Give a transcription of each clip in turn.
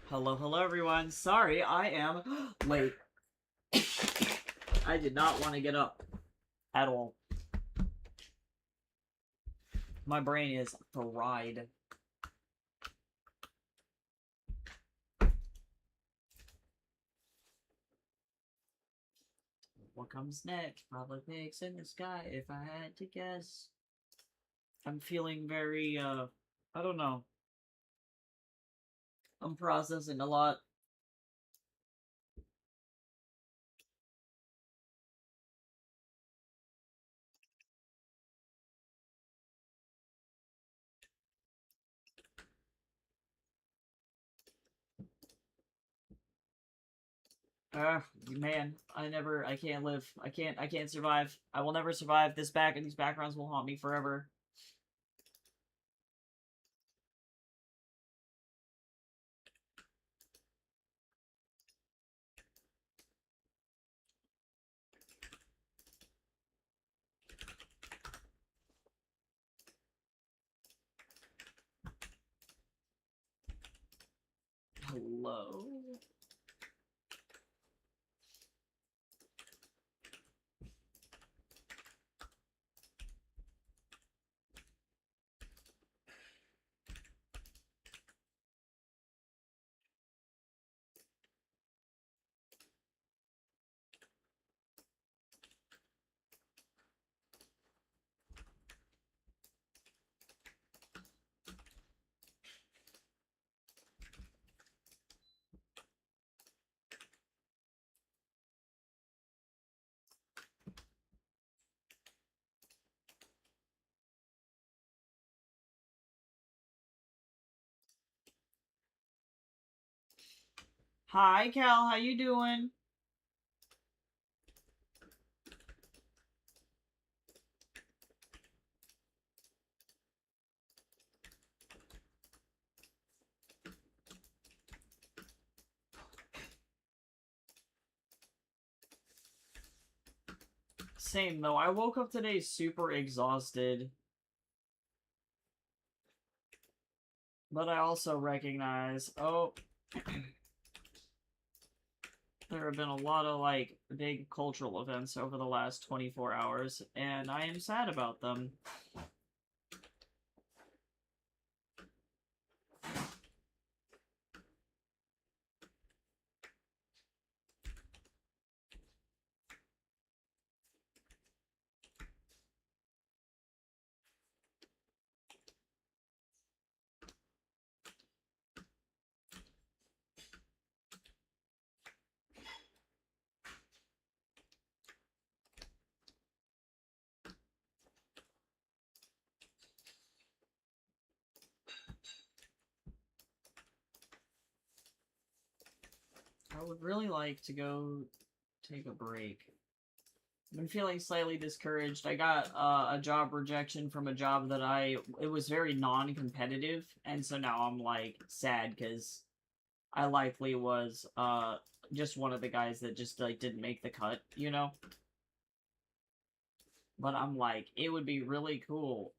Hello, hello everyone. Sorry, I am late. I did not want to get up at all. My brain is fried. What comes next? Probably pigs in the sky, if I had to guess. I'm feeling very, I don't know. I'm processing a lot. Man, I can't live. I can't survive. I will never survive. These backgrounds will haunt me forever. Hello? Hi, Cal. How you doing? Same, though. I woke up today super exhausted. But I also recognize, oh, there have been a lot of, like, big cultural events over the last 24 hours, and I am sad about them. I would really like to go take a break. I've been feeling slightly discouraged. I got a job rejection from a job that it was very non-competitive, and so now I'm, like, sad because I likely was, just one of the guys that just, like, didn't make the cut, you know? But I'm like, it would be really cool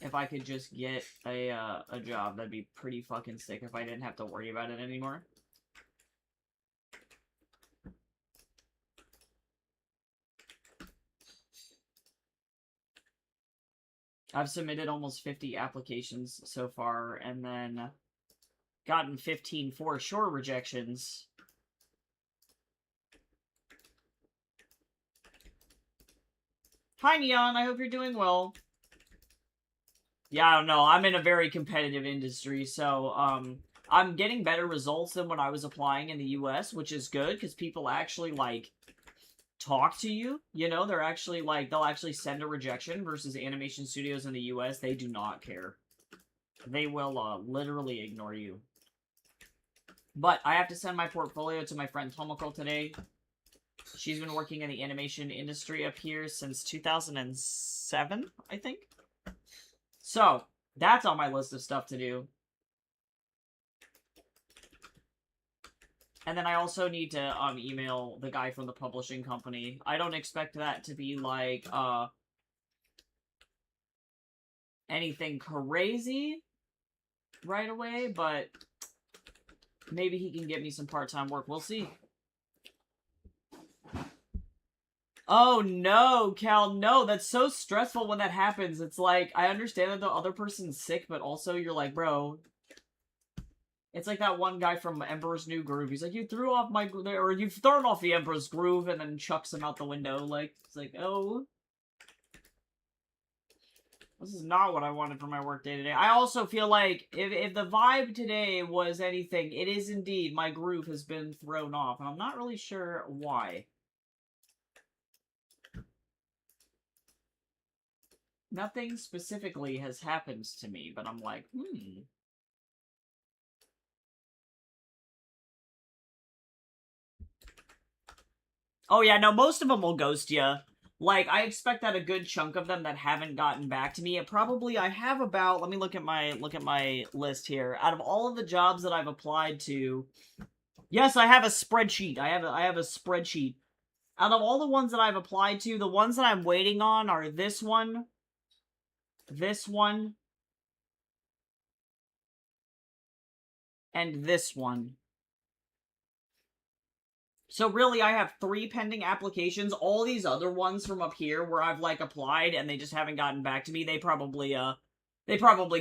if I could just get a job. That'd be pretty fucking sick if I didn't have to worry about it anymore. I've submitted almost 50 applications so far, and then gotten 15 for sure rejections. Hi, Neon. I hope you're doing well. Yeah, I don't know. I'm in a very competitive industry, so, I'm getting better results than when I was applying in the US, which is good, because people actually, like, talk to you. You know, they're actually, like, they'll actually send a rejection versus animation studios in the US. They do not care. They will, literally ignore you. But I have to send my portfolio to my friend Tomoko today. She's been working in the animation industry up here since 2007, I think. So, that's on my list of stuff to do. And then I also need to email the guy from the publishing company. I don't expect that to be, like, anything crazy right away, but Maybe he can get me some part-time work. We'll see. Oh no, Cal, no, that's so stressful when that happens. It's like, I understand that the other person's sick, but also you're like, bro. It's like that one guy from Emperor's New Groove. He's like, you threw off my, or you've thrown off the Emperor's Groove, and then chucks him out the window. Like, it's like, oh. This is not what I wanted for my work day today. I also feel like if the vibe today was anything, it is indeed my groove has been thrown off, and I'm not really sure why. Nothing specifically has happened to me, but I'm like, Oh yeah, no, most of them will ghost you. Like, I expect that a good chunk of them that haven't gotten back to me, I have about, let me look at my list here. Out of all of the jobs that I've applied to, yes, I have a spreadsheet. I have a spreadsheet. Out of all the ones that I've applied to, the ones that I'm waiting on are this one, and this one. So really, I have 3 pending applications. All these other ones from up here where I've, like, applied and they just haven't gotten back to me, they probably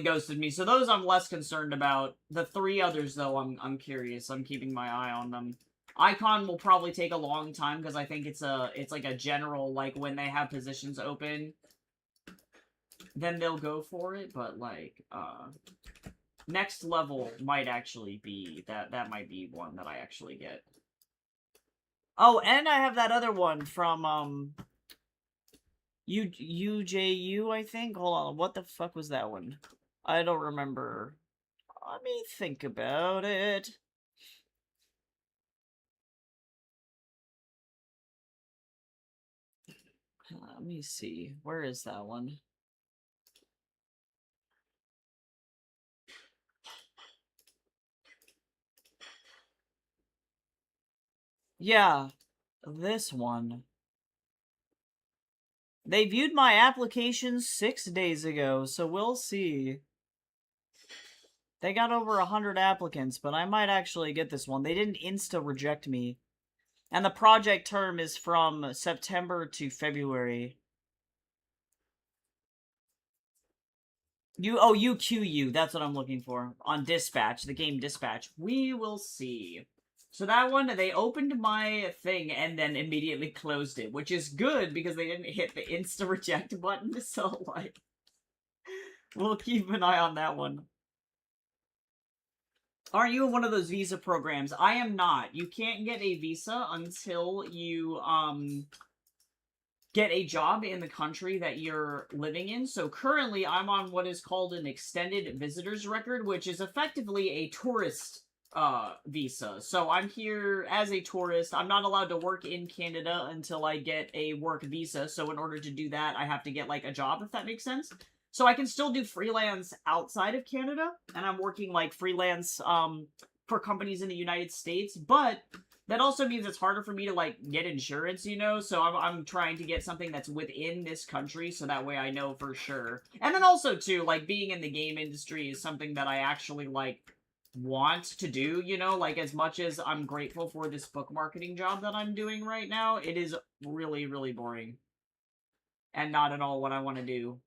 ghosted me. So those I'm less concerned about. The 3 others, though, I'm curious. I'm keeping my eye on them. Icon will probably take a long time because I think it's like a general, like, when they have positions open, then they'll go for it. But, like, next level might actually be, that might be one that I actually get. Oh, and I have that other one from, UJU, I think? Hold on, what the fuck was that one? I don't remember. Let me think about it. Let me see. Where is that one? Yeah, this one. They viewed my application 6 days ago, so we'll see. They got over 100 applicants, but I might actually get this one. They didn't insta-reject me. And the project term is from September to February. UQU, that's what I'm looking for. On Dispatch, the game Dispatch. We will see. So that one, they opened my thing and then immediately closed it, which is good because they didn't hit the insta-reject button, so, like, we'll keep an eye on that one. Aren't you in one of those visa programs? I am not. You can't get a visa until you, get a job in the country that you're living in. So currently, I'm on what is called an extended visitor's record, which is effectively a tourist visa. So I'm here as a tourist. I'm not allowed to work in Canada until I get a work visa. So in order to do that, I have to get, like, a job, if that makes sense. So I can still do freelance outside of Canada, and I'm working, like, freelance for companies in the United States, but that also means it's harder for me to, like, get insurance, you know? So I'm trying to get something that's within this country, so that way I know for sure. And then also, too, like, being in the game industry is something that I actually, like, want to do, you know? Like, as much as I'm grateful for this book marketing job that I'm doing right now, it is really, really boring. And not at all what I want to do.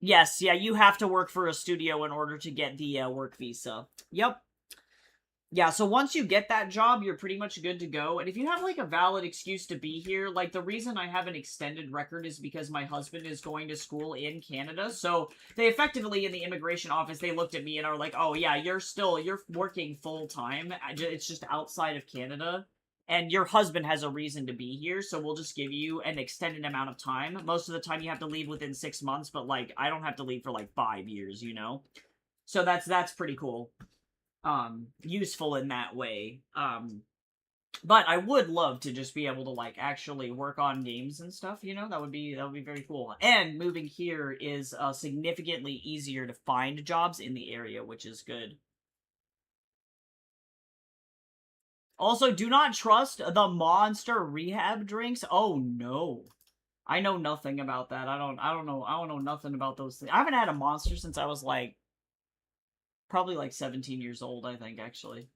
Yes, yeah, you have to work for a studio in order to get the work visa. Yep. Yeah, so once you get that job, you're pretty much good to go. And if you have, like, a valid excuse to be here, like, the reason I have an extended record is because my husband is going to school in Canada. So they effectively, in the immigration office, they looked at me and are like, oh, yeah, you're working full-time. It's just outside of Canada. And your husband has a reason to be here, so we'll just give you an extended amount of time. Most of the time you have to leave within 6 months, but, like, I don't have to leave for, like, 5 years, you know? So that's pretty cool. Useful in that way. But I would love to just be able to, like, actually work on games and stuff, you know? That would be very cool. And moving here is significantly easier to find jobs in the area, which is good. Also, do not trust the monster rehab drinks. Oh, no. I know nothing about that. I don't know nothing about those things. I haven't had a monster since I was like probably like 17 years old, I think, actually.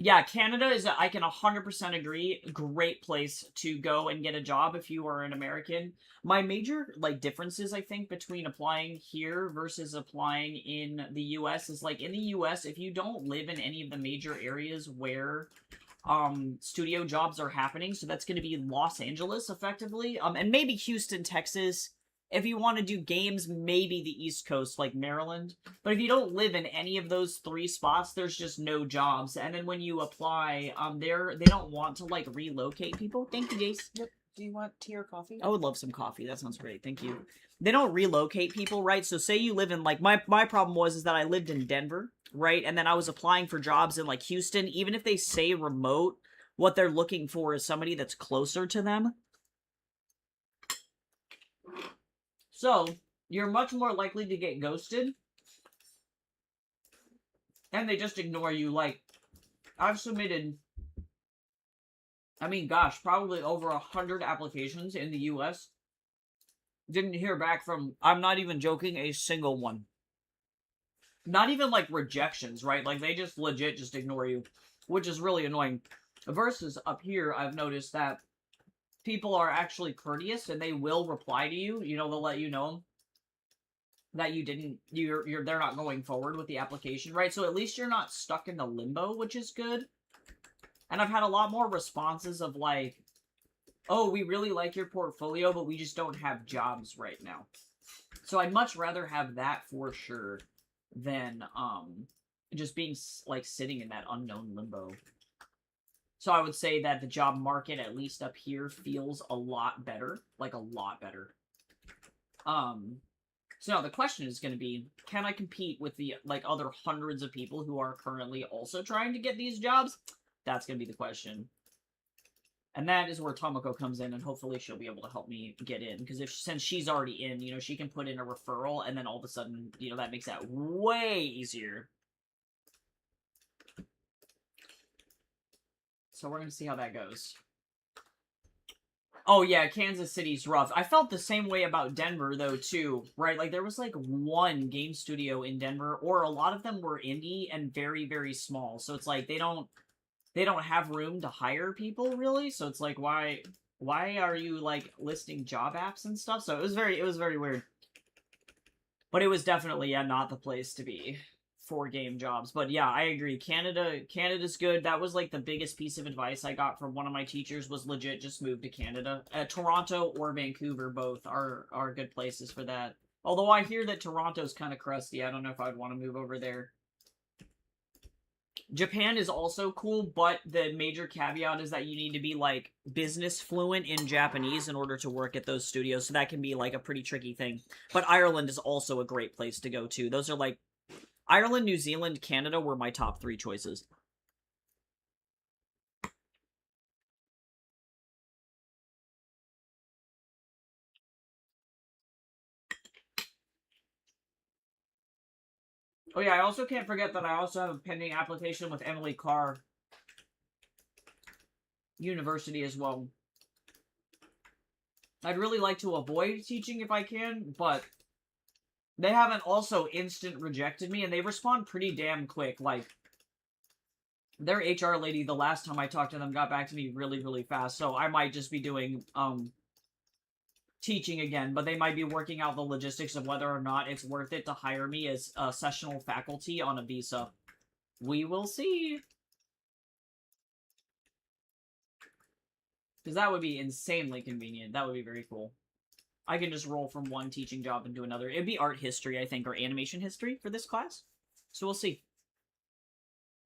Yeah, Canada is, I can 100% agree, great place to go and get a job if you are an American. My major, like, differences, I think, between applying here versus applying in the US is, like, in the US, if you don't live in any of the major areas where studio jobs are happening, so that's going to be Los Angeles effectively, and maybe Houston, Texas. If you want to do games, maybe the East Coast, like Maryland. But if you don't live in any of those three spots, there's just no jobs. And then when you apply, they don't want to like relocate people. Thank you, Jace. Yep. Do you want tea or coffee? I would love some coffee. That sounds great. Thank you. They don't relocate people, right? So say you live in like my problem was is that I lived in Denver, right? And then I was applying for jobs in like Houston. Even if they say remote, what they're looking for is somebody that's closer to them. So you're much more likely to get ghosted. And they just ignore you. Like, I've submitted, I mean, gosh, probably over 100 applications in the US. Didn't hear back from, I'm not even joking, a single one. Not even, like, rejections, right? Like, they just legit just ignore you, which is really annoying. Versus up here, I've noticed that people are actually courteous and they will reply to you. You know, they'll let you know that they're not going forward with the application, right? So at least you're not stuck in the limbo, which is good. And I've had a lot more responses of like, oh, we really like your portfolio, but we just don't have jobs right now. So I'd much rather have that for sure than just being like sitting in that unknown limbo. So I would say that the job market, at least up here, feels a lot better. Like, a lot better. So now the question is going to be, can I compete with the, like, other hundreds of people who are currently also trying to get these jobs? That's going to be the question. And that is where Tomoko comes in, and hopefully she'll be able to help me get in. Because since she's already in, you know, she can put in a referral, and then all of a sudden, you know, that makes that way easier. So we're going to see how that goes. Oh, yeah, Kansas City's rough. I felt the same way about Denver, though, too, right? Like, there was, like, one game studio in Denver, or a lot of them were indie and very, very small. So it's like, they don't have room to hire people, really. So it's like, why are you, like, listing job apps and stuff? So it was very weird. But it was definitely, yeah, not the place to be for game jobs. But yeah, I agree. Canada's good. That was like the biggest piece of advice I got from one of my teachers was legit just move to Canada. Toronto or Vancouver both are good places for that. Although I hear that Toronto's kind of crusty. I don't know if I'd want to move over there. Japan is also cool, but the major caveat is that you need to be, like, business fluent in Japanese in order to work at those studios, so that can be, like, a pretty tricky thing. But Ireland is also a great place to go to. Those are, like, Ireland, New Zealand, Canada were my top 3 choices. Oh yeah, I also can't forget that I also have a pending application with Emily Carr University as well. I'd really like to avoid teaching if I can, but they haven't also instant rejected me, and they respond pretty damn quick. Like, their HR lady, the last time I talked to them, got back to me really, really fast, so I might just be doing, teaching again, but they might be working out the logistics of whether or not it's worth it to hire me as a sessional faculty on a visa. We will see. Because that would be insanely convenient. That would be very cool. I can just roll from one teaching job into another. It'd be art history, I think, or animation history for this class. So we'll see.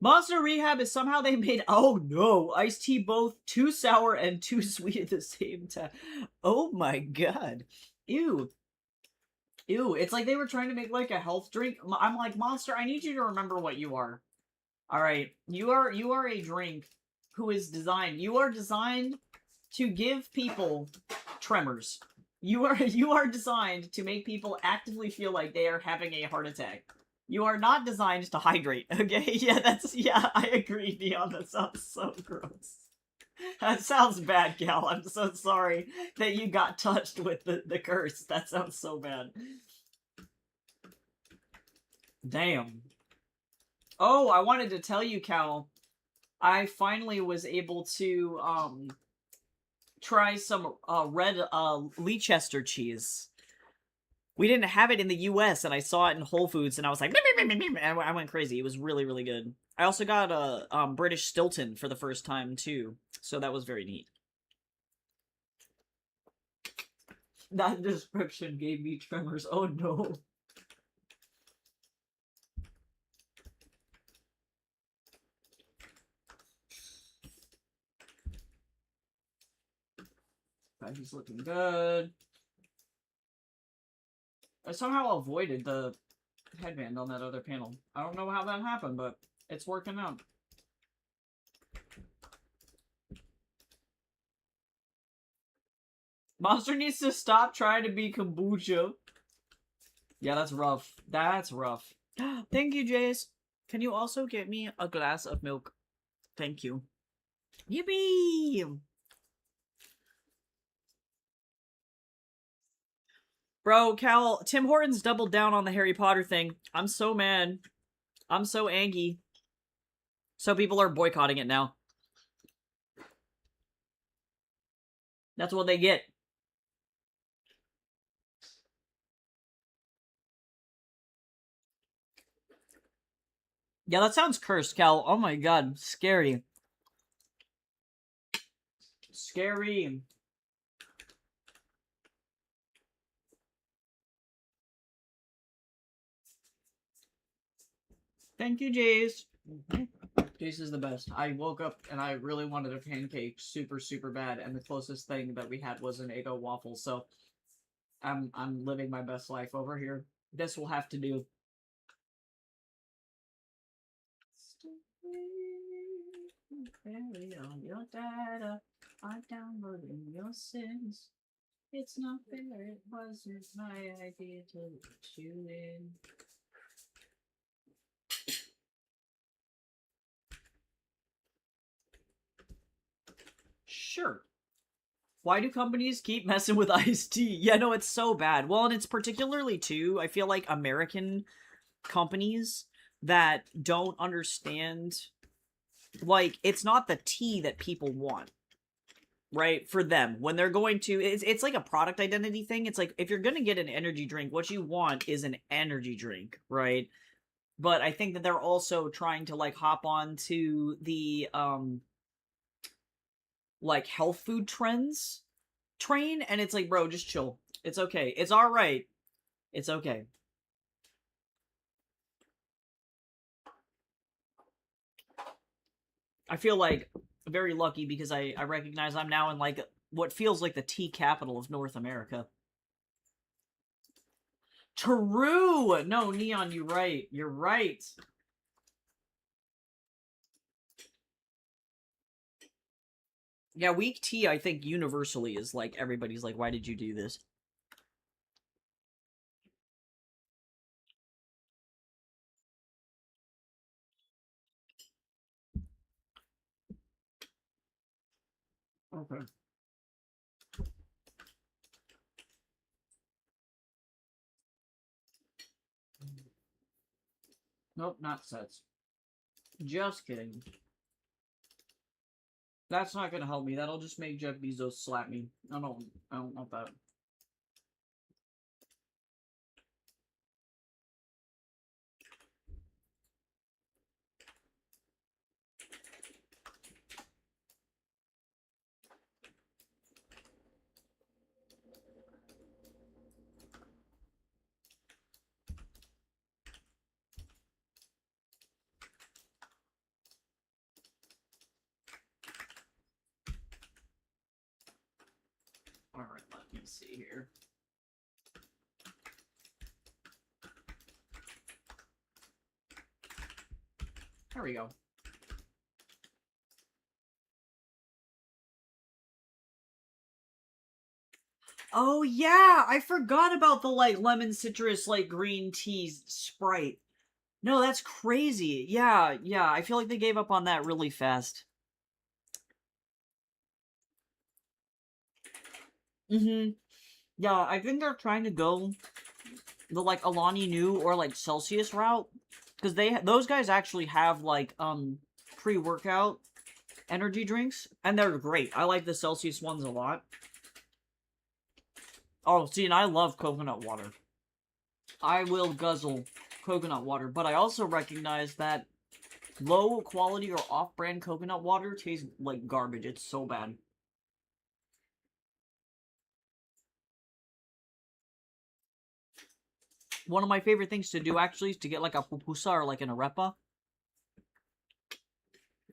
Monster Rehab is somehow they made, oh no, iced tea both too sour and too sweet at the same time. Oh my god. Ew. Ew, it's like they were trying to make, like, a health drink. I'm like, Monster, I need you to remember what you are. Alright, you are a drink who is designed, you are designed to give people tremors. You are designed to make people actively feel like they are having a heart attack. You are not designed to hydrate, okay? Yeah, I agree, Neon. That sounds so gross. That sounds bad, Cal. I'm so sorry that you got touched with the curse. That sounds so bad. Damn. Oh, I wanted to tell you, Cal. I finally was able to, try some, red, Leicester cheese. We didn't have it in the US, and I saw it in Whole Foods, and I was like, and I went crazy. It was really, really good. I also got a British Stilton for the first time, too, so that was very neat. That description gave me tremors. Oh, no. He's looking good. I somehow avoided the headband on that other panel. I don't know how that happened, but it's working out. Monster needs to stop trying to be kombucha. Yeah, that's rough. That's rough. Thank you, Jace. Can you also get me a glass of milk? Thank you. Yippee! Bro, Cal, Tim Hortons doubled down on the Harry Potter thing. I'm so mad. I'm so angry. So people are boycotting it now. That's what they get. Yeah, that sounds cursed, Cal. Oh my god, scary. Scary. Thank you, Jace. Jace is the best. I woke up and I really wanted a pancake super, super bad, and the closest thing that we had was an Eggo waffle, so I'm living my best life over here. This will have to do. Carry on your data. I'm downloading your sins. It's not fair, it wasn't my idea to let you in. Sure. Why do companies keep messing with iced tea? Yeah, no, it's so bad. Well, and it's particularly, too, I feel like American companies that don't understand, like, it's not the tea that people want. Right, for them when they're going to it's like a product identity thing. It's like if you're gonna get an energy drink, what you want is an energy drink, right? But I think that they're also trying to like hop on to the like health food trends train, and it's like, bro, just chill. It's okay. It's all right. It's okay. I feel like very lucky because I recognize I'm now in like what feels like the tea capital of North America. True. No, Neon, you're right. You're right. Yeah, weak tea, I think, universally is like, everybody's like, why did you do this? Okay. Nope, not sets. Just kidding. That's not gonna help me. That'll just make Jeff Bezos slap me. I don't want that. Alright, let me see here. There we go. Oh yeah, I forgot about the like lemon citrus like green tea Sprite. No, that's crazy. Yeah, yeah, I feel like they gave up on that really fast. Mm-hmm. Yeah, I think they're trying to go the, like, Alani Nu or, like, Celsius route. Because those guys actually have, like, pre-workout energy drinks, and they're great. I like the Celsius ones a lot. Oh, see, and I love coconut water. I will guzzle coconut water, but I also recognize that low quality or off-brand coconut water tastes like garbage. It's so bad. One of my favorite things to do, actually, is to get, like, a pupusa or, like, an arepa.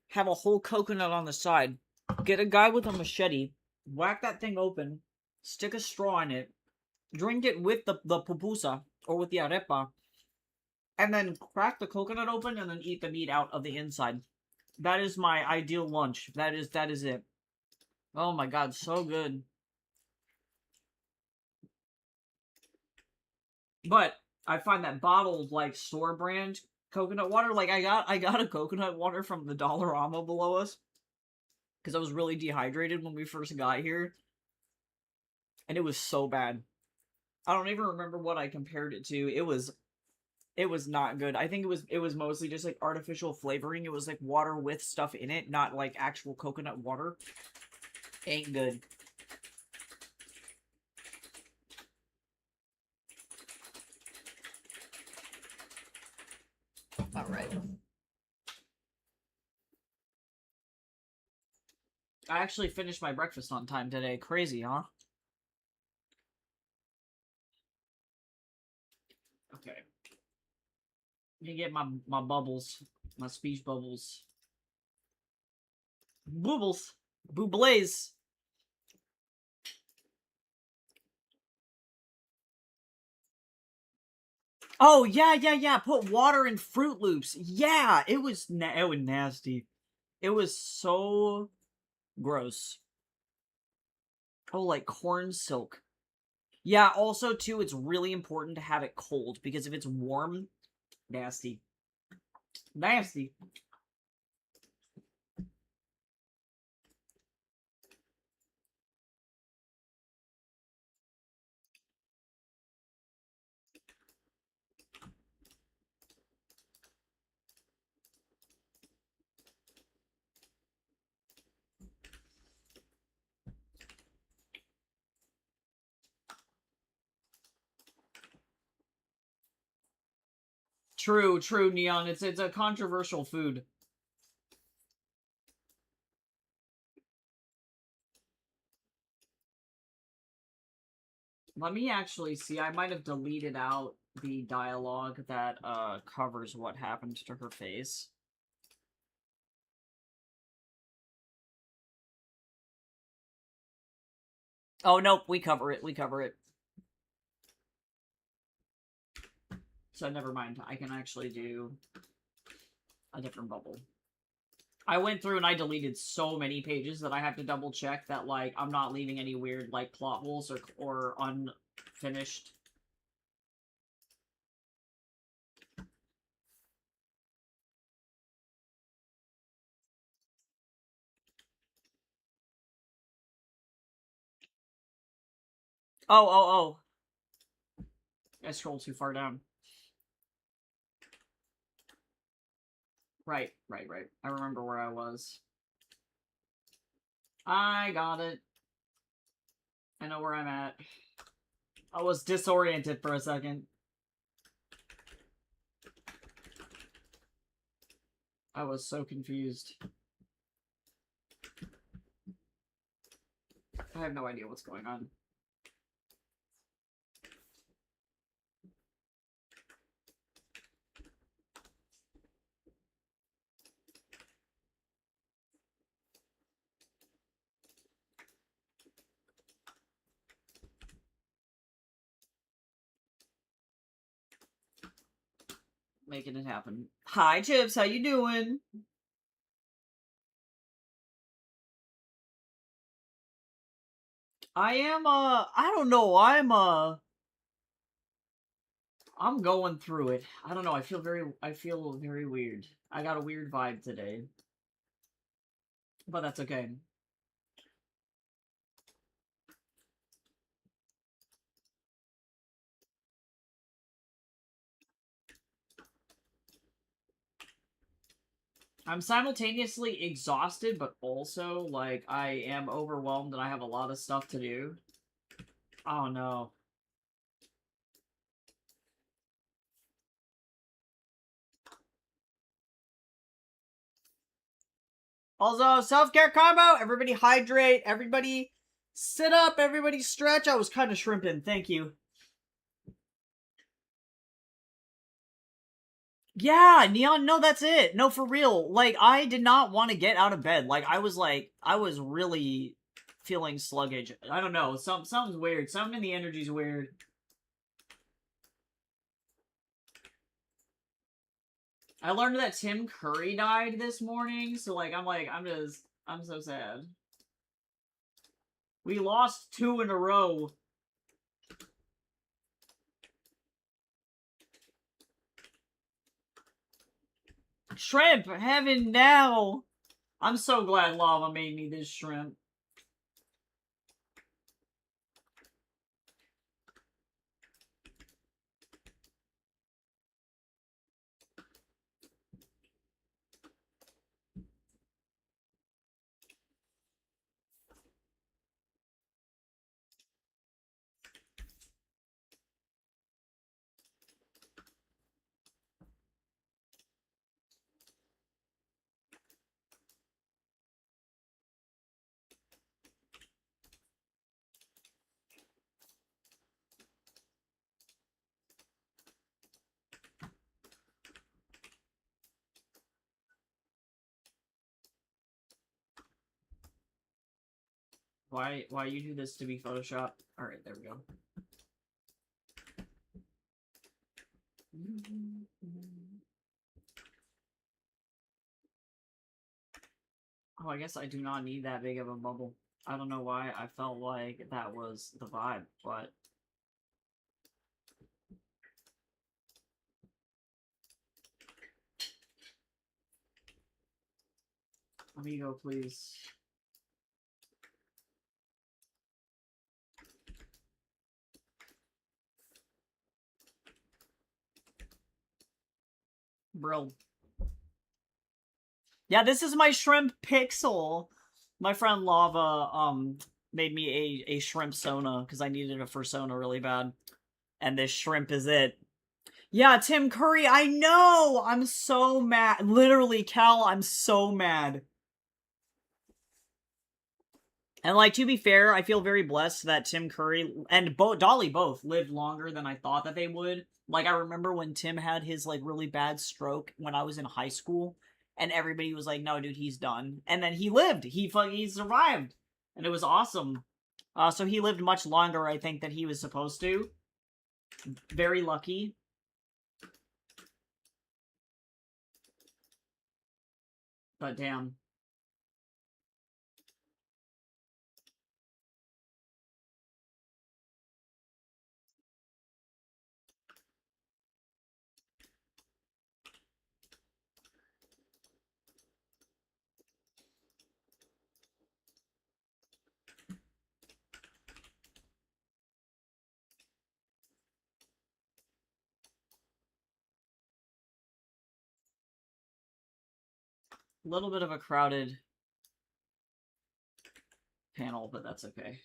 Have a whole coconut on the side. Get a guy with a machete. Whack that thing open. Stick a straw in it. Drink it with the pupusa or with the arepa. And then crack the coconut open and then eat the meat out of the inside. That is my ideal lunch. That is it. Oh my god, so good. But I find that bottled, like, store brand coconut water, like, I got a coconut water from the Dollarama below us because I was really dehydrated when we first got here, and it was so bad. I don't even remember what I compared it to. It was not good. I think it was mostly just like artificial flavoring. It was like water with stuff in it, not like actual coconut water. Ain't good. All right. I actually finished my breakfast on time today. Crazy, huh? Okay. Let me get my bubbles, my speech bubbles. Boobles. Boobles. Oh, yeah, yeah, yeah. Put water in Fruit Loops. Yeah, it was nasty. It was so gross. Oh, like corn silk. Yeah, also, too, it's really important to have it cold, because if it's warm, nasty. Nasty. True, true, Neon. It's a controversial food. Let me actually see. I might have deleted out the dialogue that covers what happened to her face. Oh, nope, we cover it. We cover it. So never mind. I can actually do a different bubble. I went through and I deleted so many pages that I have to double check that, like, I'm not leaving any weird, like, plot holes or unfinished. Oh, oh, oh. I scrolled too far down. Right, right, right. I remember where I was. I got it. I know where I'm at. I was disoriented for a second. I was so confused. I have no idea what's going on. Making it happen. Hi, Chips. How you doing? I am, I don't know. I'm going through it. I don't know. I feel very weird. I got a weird vibe today. But that's okay. I'm simultaneously exhausted, but also, like, I am overwhelmed and I have a lot of stuff to do. Oh no. Also, self-care combo! Everybody hydrate, everybody sit up, everybody stretch. I was kind of shrimping, thank you. Yeah, Neon, no, that's it. No, for real. Like, I did not want to get out of bed. I was really feeling sluggish. I don't know, something's weird. Something in the energy's weird. I learned that Tim Curry died this morning, so I'm so sad. We lost 2 in a row. Shrimp, heaven now! I'm so glad Lava made me this shrimp. Why you do this to be Photoshop? Alright, there we go. Oh, I guess I do not need that big of a bubble. I don't know why I felt like that was the vibe, but... Amigo, please. Bro. Yeah, this is my shrimp pixel. My friend Lava, made me a shrimp Sona, because I needed it for Sona really bad. And this shrimp is it. Yeah, Tim Curry, I know! I'm so mad. Literally, Cal, I'm so mad. And, like, to be fair, I feel very blessed that Tim Curry and Dolly both lived longer than I thought that they would. Like, I remember when Tim had his, like, really bad stroke when I was in high school, and everybody was like, no, dude, he's done. And then he lived. He survived. And it was awesome. So he lived much longer, I think, than he was supposed to. Very lucky. But damn. A little bit of a crowded panel, but that's okay.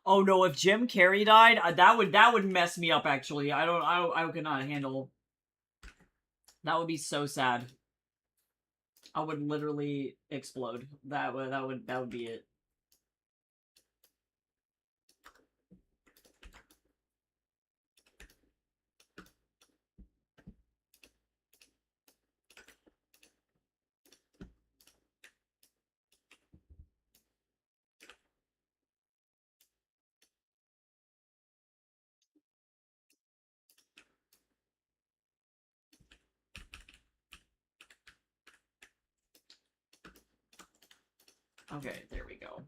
Oh no, if Jim Carrey died, that would mess me up actually. I could not handle. That would be so sad. I would literally explode. That would be it. Okay, there we go.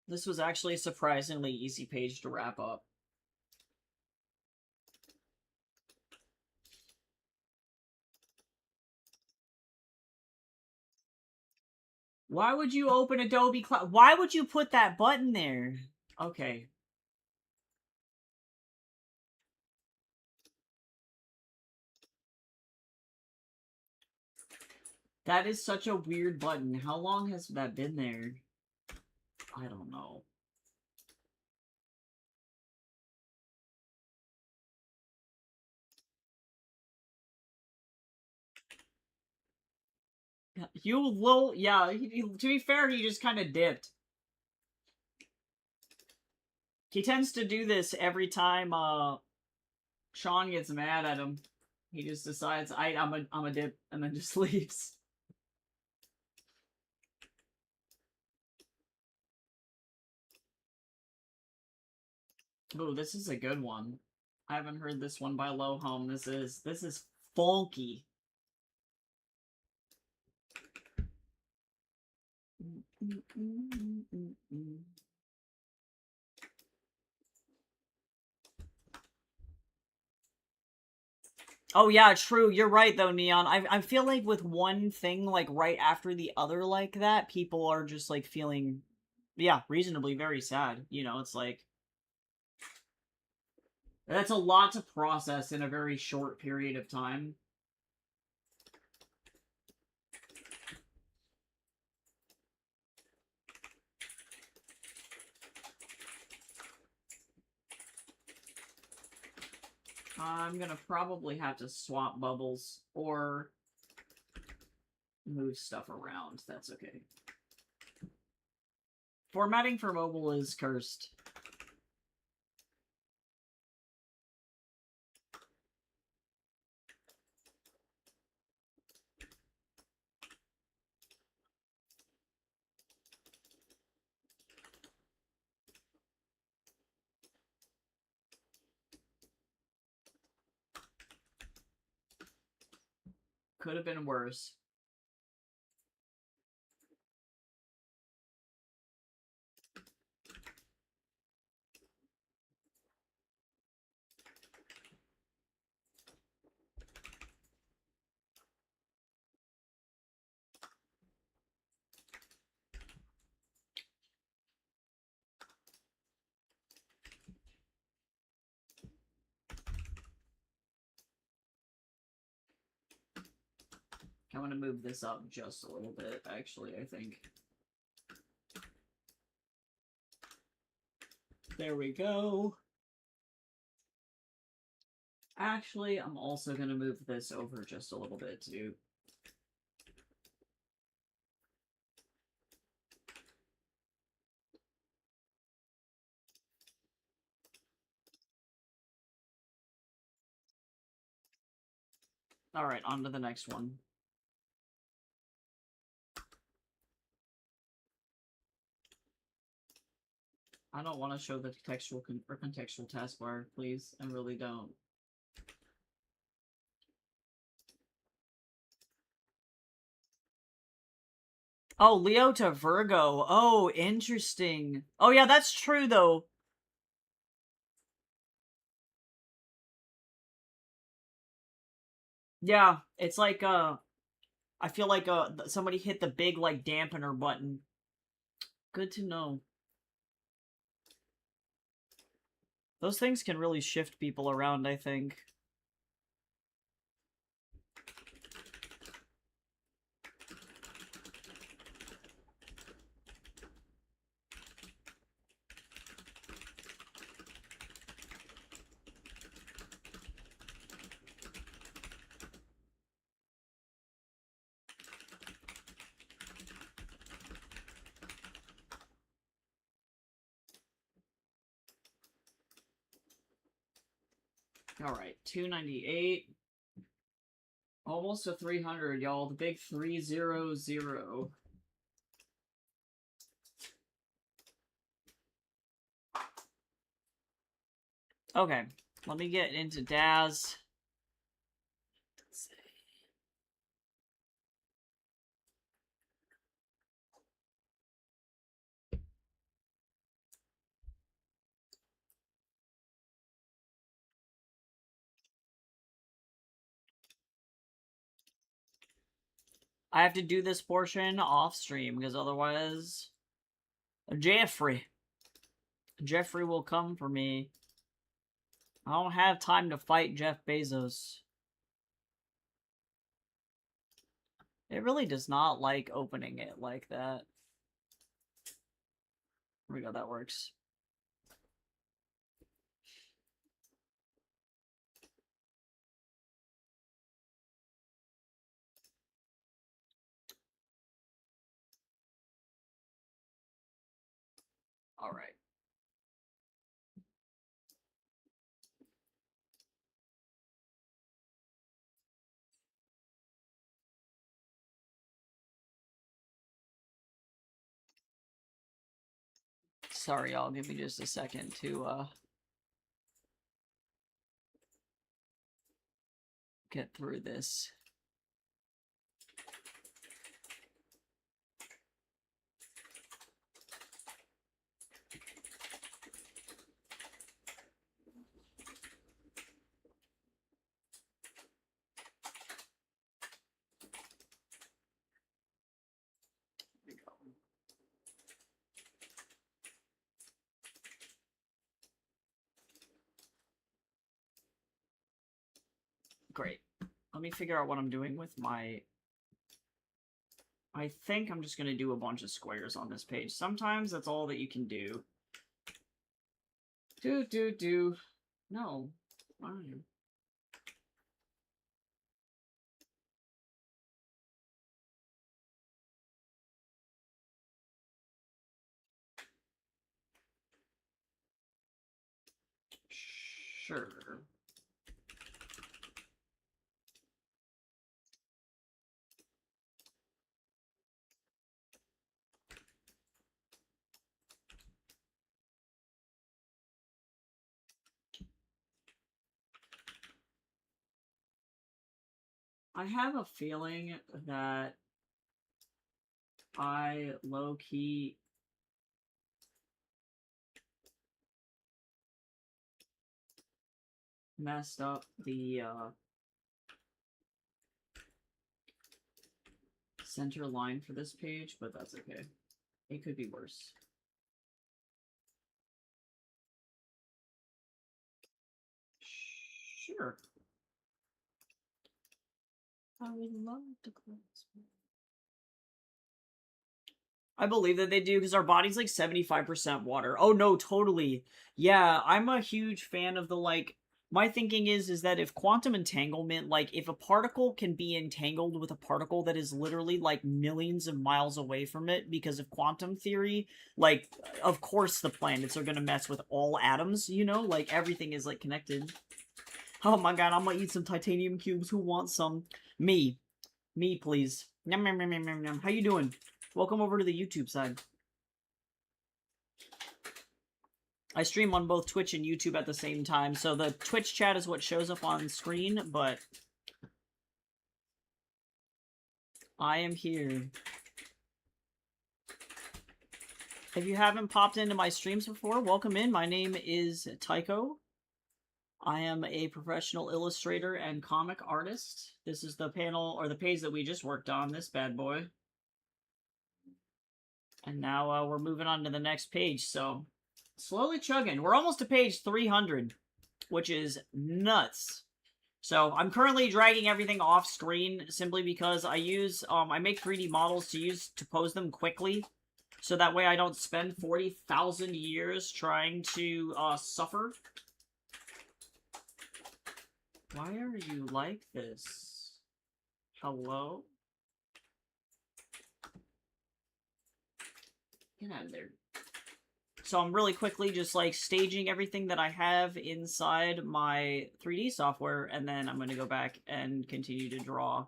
This was actually a surprisingly easy page to wrap up. Why would you open Adobe Cloud? Why would you put that button there? Okay. That is such a weird button. How long has that been there? I don't know. You little... Yeah, to be fair, he just kind of dipped. He tends to do this every time, Sean gets mad at him. He just decides, I'm a dip, and then just leaves. Ooh, this is a good one. I haven't heard this one by Low Home. This is funky. Oh yeah, true. You're right though, Neon. I feel like with one thing like right after the other like that, people are just like feeling, yeah, reasonably very sad. You know, it's like that's a lot to process in a very short period of time. I'm gonna probably have to swap bubbles or move stuff around. That's okay. Formatting for mobile is cursed. Could have been worse. I'm gonna move this up just a little bit, actually, I think. There we go. Actually, I'm also gonna move this over just a little bit, too. Alright, on to the next one. I don't want to show the contextual taskbar, please. I really don't. Oh, Leo to Virgo. Oh, interesting. Oh, yeah, that's true, though. Yeah, it's like, I feel like, somebody hit the big, like, dampener button. Good to know. Those things can really shift people around, I think. Alright, 298. Almost to 300, y'all. The big 300. Okay, let me get into Daz. I have to do this portion off stream because otherwise Jeffrey will come for me. I don't have time to fight Jeff Bezos. It really does not like opening it like that. There we go, that works. All right. Sorry, y'all. Give me just a second to get through this. There we go. Great. Let me figure out what I'm doing with my... I think I'm just going to do a bunch of squares on this page. Sometimes that's all that you can do. No. Fine. Sure. I have a feeling that I low-key messed up the center line for this page, but that's okay. It could be worse. Sure. I would love to close. I believe that they do, because our body's like 75% water. Oh no, totally. Yeah, I'm a huge fan of the, like, my thinking is that if quantum entanglement, like, if a particle can be entangled with a particle that is literally, like, millions of miles away from it because of quantum theory, like, of course the planets are gonna mess with all atoms, you know? Like, everything is, like, connected. Oh my god, I'm gonna eat some titanium cubes. Who wants some? Me. Me, please. Yum, yum, yum, yum, yum, yum. How you doing? Welcome over to the YouTube side. I stream on both Twitch and YouTube at the same time, so the Twitch chat is what shows up on screen, but I am here. If you haven't popped into my streams before, welcome in. My name is Tycho. I am a professional illustrator and comic artist. This is the panel, or the page that we just worked on, this bad boy. And now we're moving on to the next page, so slowly chugging. We're almost to page 300, which is nuts. So I'm currently dragging everything off screen simply because I use, I make 3D models to pose them quickly. So that way I don't spend 40,000 years trying to suffer. Why are you like this? Hello? Get out of there. So I'm really quickly just, like, staging everything that I have inside my 3D software, and then I'm going to go back and continue to draw.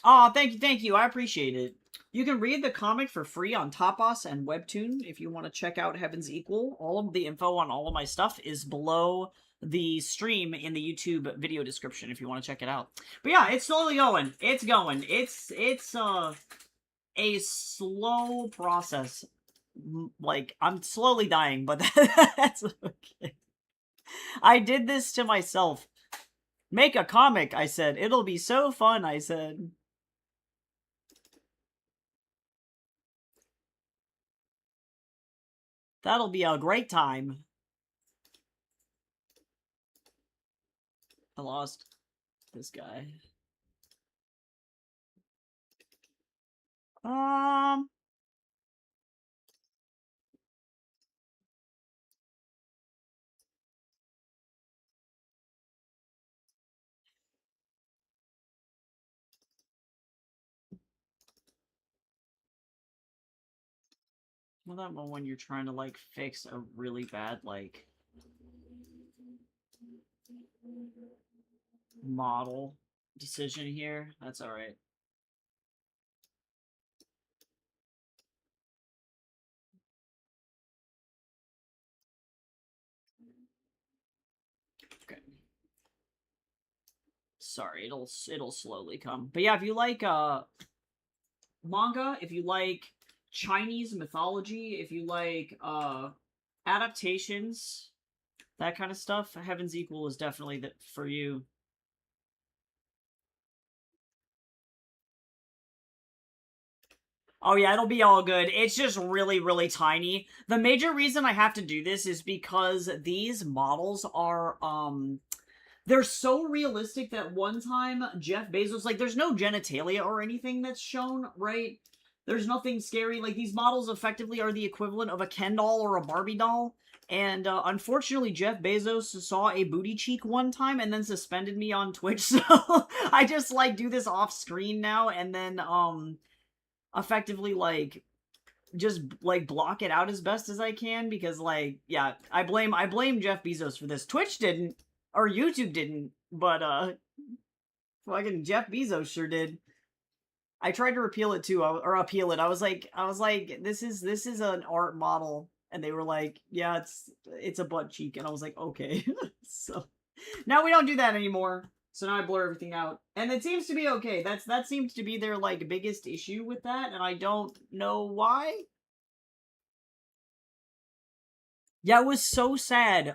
Aw, thank you, I appreciate it. You can read the comic for free on Tapas and Webtoon if you want to check out Heaven's Equal. All of the info on all of my stuff is below the stream in the YouTube video description if you want to check it out. But yeah, it's slowly going. It's going. It's a slow process. Like, I'm slowly dying, but that's okay. I did this to myself. Make a comic, I said. It'll be so fun, I said. That'll be a great time. I lost this guy. Well, that one when you're trying to, like, fix a really bad, like, model decision here. That's alright. Okay. Sorry, it'll slowly come. But yeah, if you like manga, if you like Chinese mythology, if you like adaptations, that kind of stuff, Heaven's Equal is definitely for you. Oh yeah, it'll be all good. It's just really, really tiny. The major reason I have to do this is because these models are, they're so realistic that one time Jeff Bezos, like, there's no genitalia or anything that's shown, right? There's nothing scary. Like, these models effectively are the equivalent of a Ken doll or a Barbie doll. And unfortunately, Jeff Bezos saw a booty cheek one time and then suspended me on Twitch. So I just, like, do this off screen now and then, effectively, like, just, like, block it out as best as I can because, like, yeah, I blame Jeff Bezos for this. Twitch didn't, or YouTube didn't, but, fucking Jeff Bezos sure did. I tried to repeal it too, or appeal it. I was like, this is an art model, and they were like, yeah, it's a butt cheek, and I was like, okay. So now we don't do that anymore. So now I blur everything out, and it seems to be okay. That seems to be their, like, biggest issue with that, and I don't know why. Yeah, it was so sad.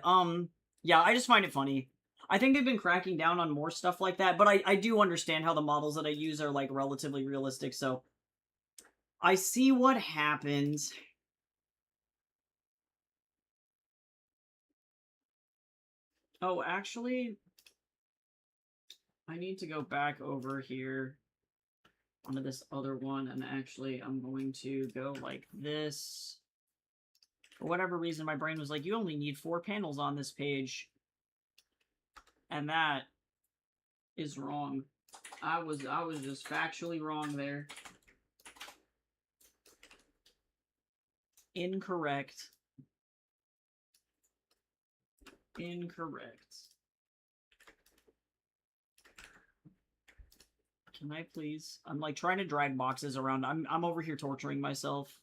Yeah, I just find it funny. I think they've been cracking down on more stuff like that, but I do understand how the models that I use are, like, relatively realistic, so I see what happens. Oh, actually, I need to go back over here onto this other one, and actually, I'm going to go like this. For whatever reason, my brain was like, you only need 4 panels on this page. And that is wrong. I was just factually wrong there. Incorrect. Incorrect. Can I please? I'm, like, trying to drag boxes around. I'm over here torturing myself.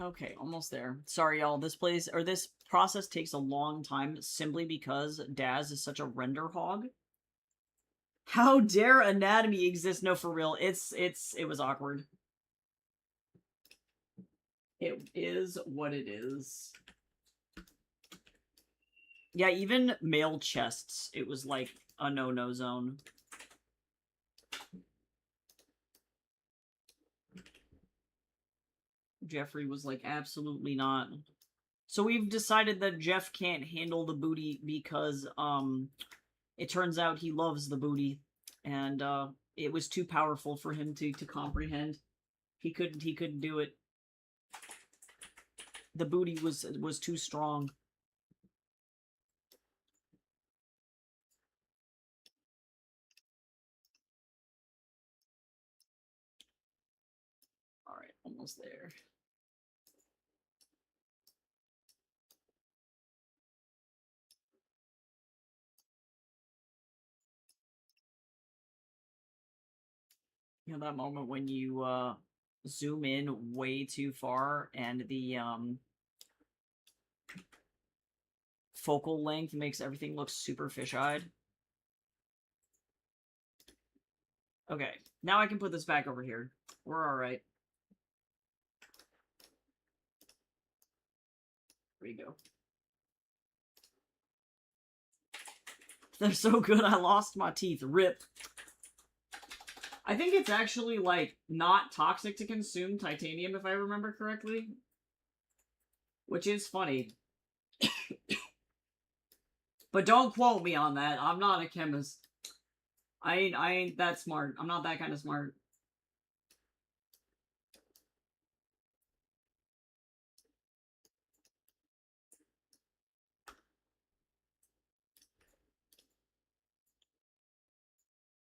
Okay, almost there. Sorry, y'all. This process takes a long time simply because Daz is such a render hog. How dare anatomy exist? No, for real. It was awkward. It is what it is. Yeah, even male chests, it was like a no-no zone. Jeffrey was like, absolutely not. So we've decided that Jeff can't handle the booty because, it turns out he loves the booty. And, it was too powerful for him to comprehend. He couldn't do it. The booty was too strong. Alright, almost there. You know that moment when you zoom in way too far and the focal length makes everything look super fish-eyed? Okay, now I can put this back over here. We're alright. There you go. They're so good I lost my teeth. RIP. I think it's actually, like, not toxic to consume titanium, if I remember correctly. Which is funny. But don't quote me on that. I'm not a chemist. I ain't that smart. I'm not that kind of smart.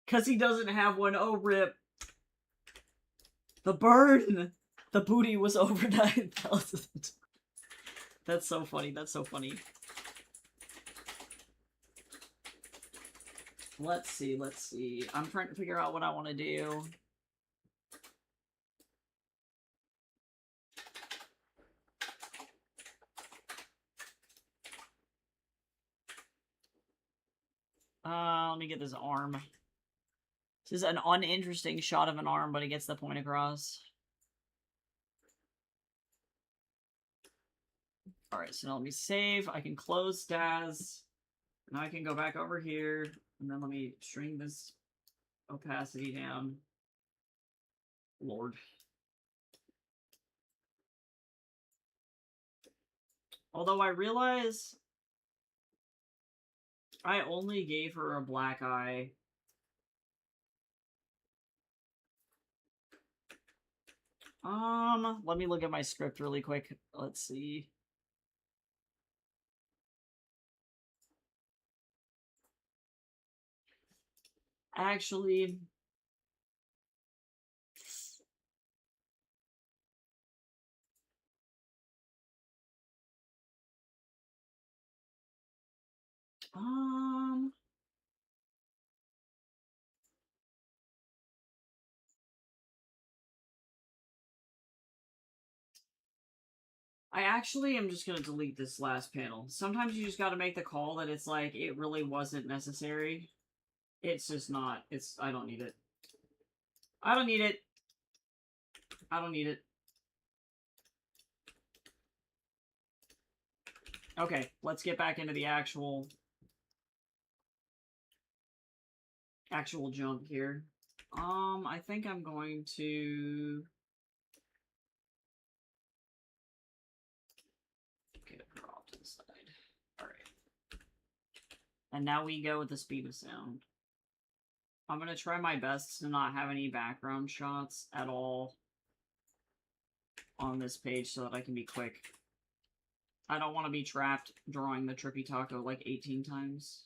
Because he doesn't have one. Oh, RIP. The burn! The booty was over 9,000. That's so funny. That's so funny. Let's see. Let's see. I'm trying to figure out what I want to do. Let me get this arm. This is an uninteresting shot of an arm, but it gets the point across. Alright, so now let me save. I can close Daz. Now I can go back over here. And then let me shrink this opacity down. Lord. Although I realize I only gave her a black eye. Let me look at my script really quick. Let's see. Actually, I actually am just gonna delete this last panel. Sometimes you just gotta make the call that it's like, it really wasn't necessary. It's just not. I don't need it. I don't need it. I don't need it. Okay, let's get back into the actual jump here. I think I'm going to get her off to the side. Alright. And now we go with the speed of sound. I'm gonna try my best to not have any background shots at all on this page so that I can be quick. I don't want to be trapped drawing the Trippy Taco like 18 times.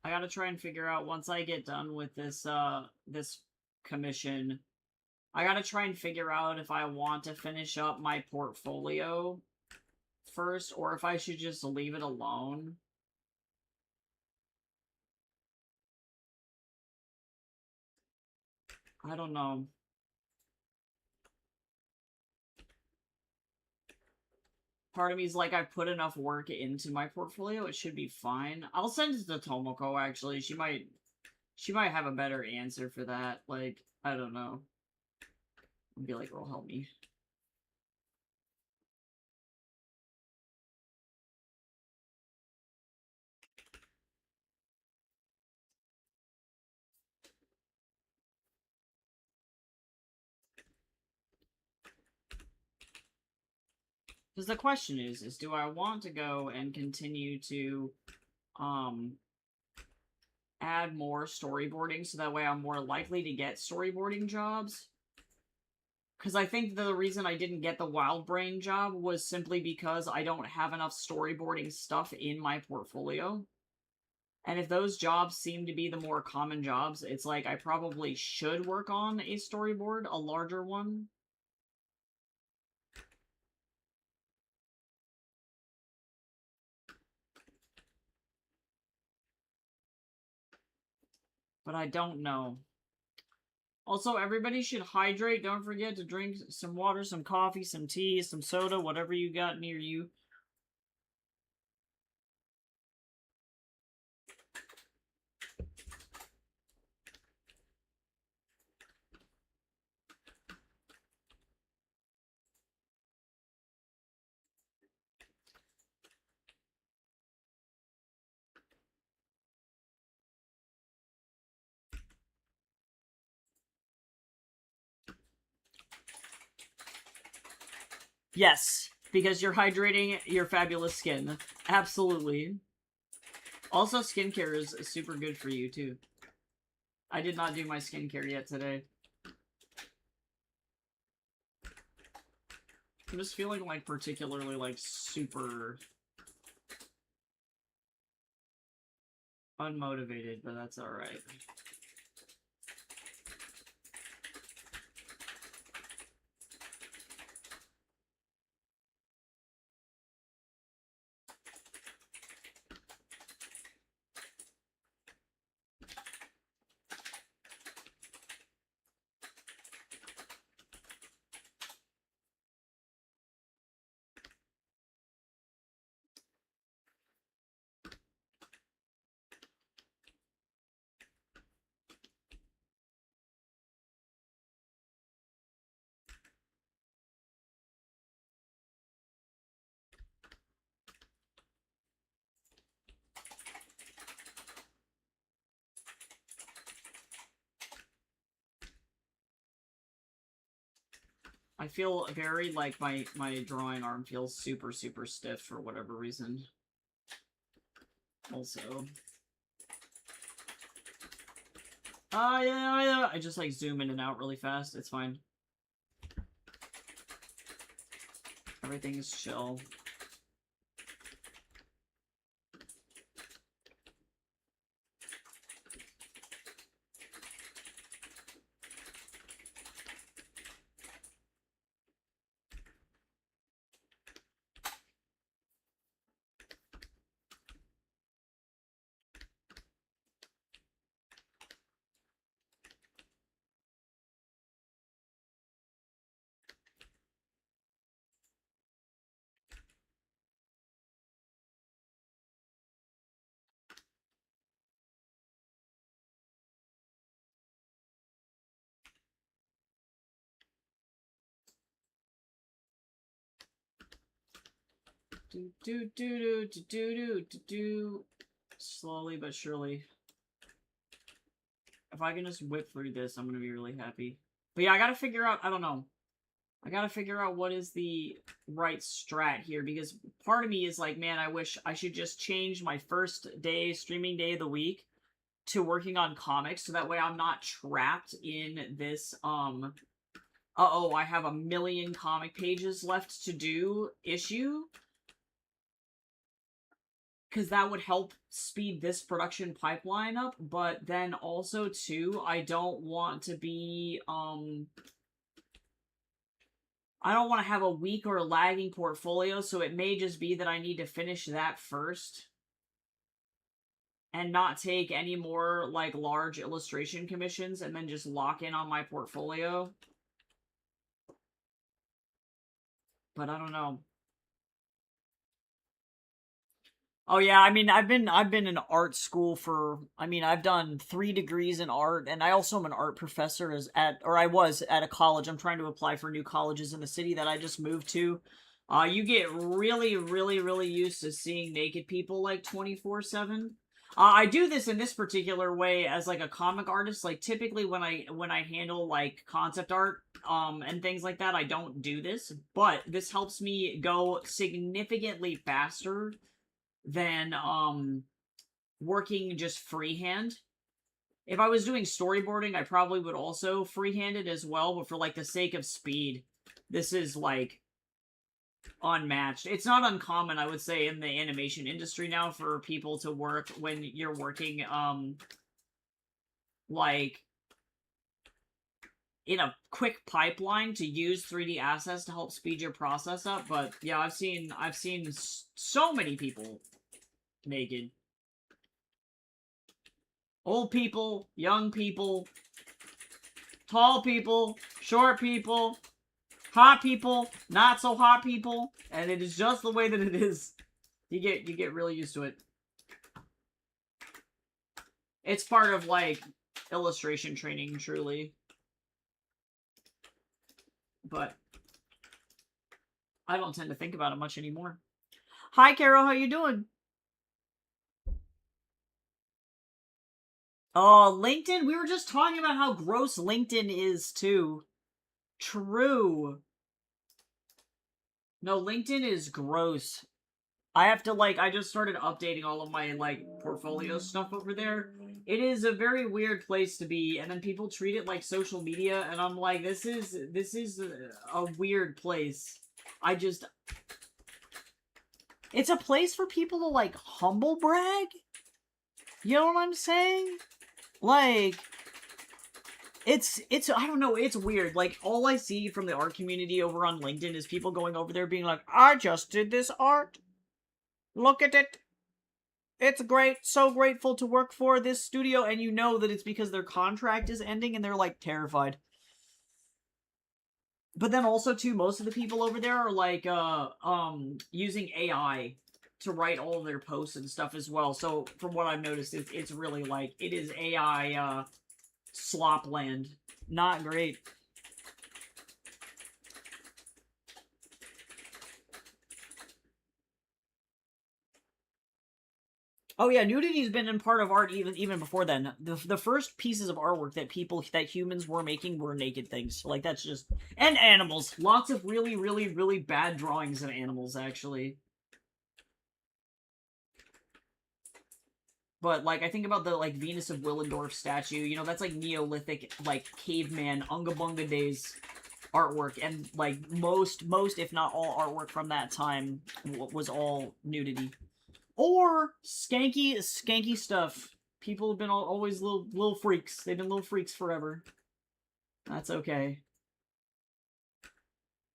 I gotta try and figure out, once I get done with this, this commission, I gotta try and figure out if I want to finish up my portfolio first, or if I should just leave it alone. I don't know. Part of me is like, I put enough work into my portfolio, it should be fine. I'll send it to Tomoko, actually. She might have a better answer for that. Like, I don't know. I'll be like, girl, help me. Because the question is do I want to go and continue to, add more storyboarding so that way I'm more likely to get storyboarding jobs? Because I think the reason I didn't get the Wild Brain job was simply because I don't have enough storyboarding stuff in my portfolio. And if those jobs seem to be the more common jobs, it's like I probably should work on a storyboard, a larger one. But I don't know. Also, everybody should hydrate. Don't forget to drink some water, some coffee, some tea, some soda, whatever you got near you. Yes, because you're hydrating your fabulous skin. Absolutely. Also, skincare is super good for you, too. I did not do my skincare yet today. I'm just feeling, like, particularly, like, super unmotivated, but that's alright. I feel very, like, my drawing arm feels super, super stiff for whatever reason. Also. Yeah. I just, like, zoom in and out really fast. It's fine. Everything's chill. Do. Slowly but surely. If I can just whip through this, I'm gonna be really happy. But yeah, I gotta figure out, I don't know. I gotta figure out what is the right strat here, because part of me is like, man, I wish I should just change my first day, streaming day of the week, to working on comics, so that way I'm not trapped in this, uh-oh, I have a million comic pages left to do issue. Because that would help speed this production pipeline up, but then also, too, I don't want to be, I don't want to have a weak or lagging portfolio, so it may just be that I need to finish that first. And not take any more, like, large illustration commissions, and then just lock in on my portfolio. But I don't know. Oh yeah, I mean, I've been in art school for, I mean, I've done 3 degrees in art, and I also am an art professor I was at a college. I'm trying to apply for new colleges in the city that I just moved to. You get really, really, really used to seeing naked people, like, 24/7. I do this in this particular way as, like, a comic artist. Like, typically when I handle, like, concept art, and things like that, I don't do this, but this helps me go significantly faster than working just freehand. If I was doing storyboarding, I probably would also freehand it as well, but for, like, the sake of speed, this is, like, unmatched. It's not uncommon, I would say, in the animation industry now for people to work when you're working, like, in a quick pipeline to use 3D assets to help speed your process up. But yeah, I've seen so many people naked. Old people, young people, tall people, short people, hot people, not so hot people, and it is just the way that it is. You get really used to it. It's part of, like, illustration training, truly. But I don't tend to think about it much anymore. Hi, Carol, how you doing? Oh, LinkedIn? We were just talking about how gross LinkedIn is, too. True. No, LinkedIn is gross. I have to, like, I just started updating all of my, like, portfolio stuff over there. It is a very weird place to be, and then people treat it like social media, and I'm like, this is a weird place. It's a place for people to, like, humble brag? You know what I'm saying? Like, it's, I don't know, it's weird. Like, all I see from the art community over on LinkedIn is people going over there being like, I just did this art. Look at it. It's great. So grateful to work for this studio. And you know that it's because their contract is ending and they're, like, terrified. But then also, too, most of the people over there are, like, using AI to write all of their posts and stuff as well. So, from what I've noticed, it's really, like, it is AI, slop land. Not great. Oh yeah, nudity's been in part of art even before then. The first pieces of artwork that humans were making were naked things. Like, that's just... And animals. Lots of really, really, really bad drawings of animals, actually. But, like, I think about the, like, Venus of Willendorf statue. You know, that's, like, Neolithic, like, caveman, Unga Bunga days artwork. And, like, most, if not all artwork from that time was all nudity. Or skanky stuff. People have been always little freaks. They've been little freaks forever. That's okay.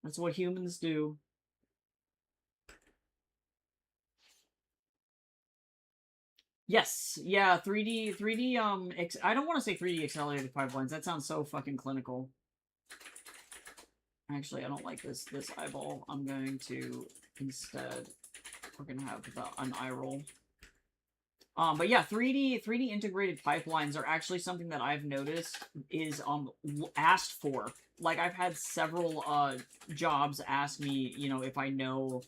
That's what humans do. Yes, yeah, 3D, I don't want to say 3D accelerated pipelines. That sounds so fucking clinical. Actually, I don't like this eyeball. I'm going to, instead, we're gonna have an eye roll. But yeah, 3D integrated pipelines are actually something that I've noticed is asked for. Like, I've had several jobs ask me, you know, if I know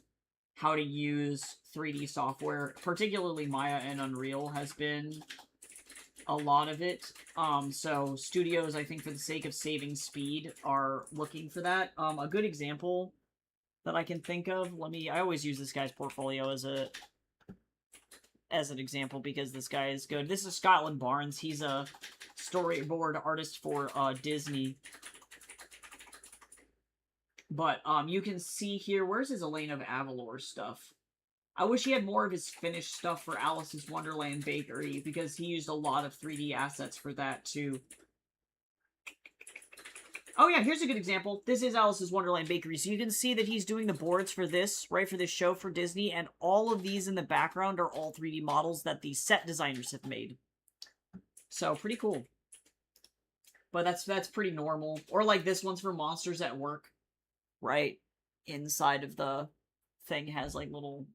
how to use 3D software. Particularly Maya and Unreal has been a lot of it. So studios, I think, for the sake of saving speed, are looking for that. A good example that I can think of, I always use this guy's portfolio as an example because this guy is good. This is Scotland Barnes. He's a storyboard artist for Disney. But you can see here, where's his Elaine of Avalor stuff? I wish he had more of his finished stuff for Alice's Wonderland Bakery, because he used a lot of 3D assets for that too. Oh yeah, here's a good example. This is Alice's Wonderland Bakery. So you can see that he's doing the boards for this, right, for this show for Disney, and all of these in the background are all 3D models that the set designers have made. So, pretty cool. But that's pretty normal. Or like this one's for Monsters at Work, right? Inside of the thing has like little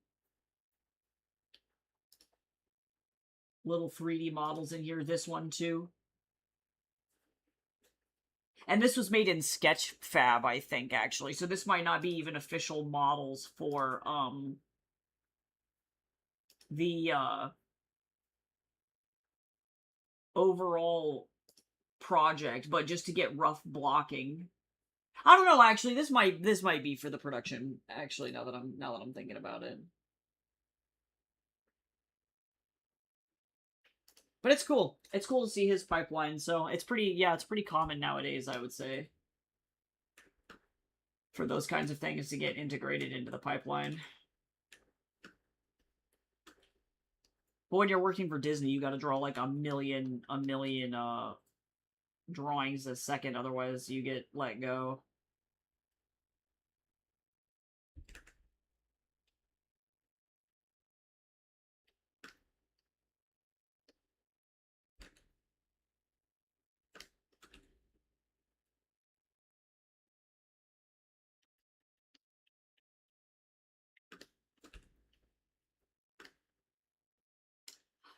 3D models in here. This one too. And this was made in Sketchfab, I think, actually. So this might not be even official models for, the, overall project, but just to get rough blocking. I don't know, actually, this might be for the production, actually, now that I'm thinking about it. But it's cool. It's cool to see his pipeline. So it's pretty, yeah, it's pretty common nowadays, I would say, for those kinds of things to get integrated into the pipeline. But when you're working for Disney, you got to draw like a million drawings a second, otherwise you get let go.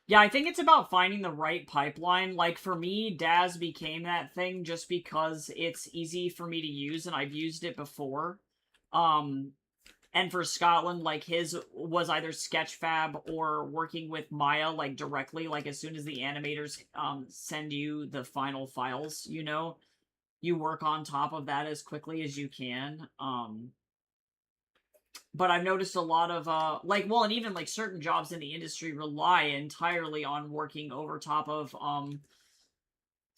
Yeah, I think it's about finding the right pipeline. Like, for me, Daz became that thing just because it's easy for me to use, and I've used it before. And for Scotland, like, his was either Sketchfab or working with Maya, like, directly. Like, as soon as the animators send you the final files, you know, you work on top of that as quickly as you can. But I've noticed a lot of like, well, and even like certain jobs in the industry rely entirely on working over top of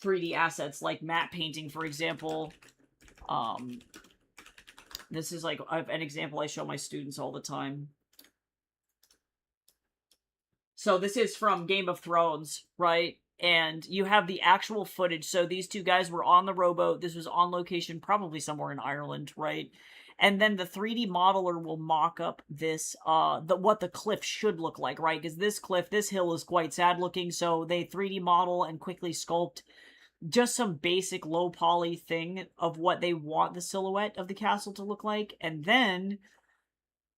3D assets, like matte painting, for example. This is like an example I show my students all the time. So this is from Game of Thrones, right? And you have the actual footage. So these two guys were on the rowboat. This was on location, probably somewhere in Ireland, right? And then the 3D modeler will mock up this, what the cliff should look like, right? Because this hill is quite sad looking. So they 3D model and quickly sculpt just some basic low poly thing of what they want the silhouette of the castle to look like. And then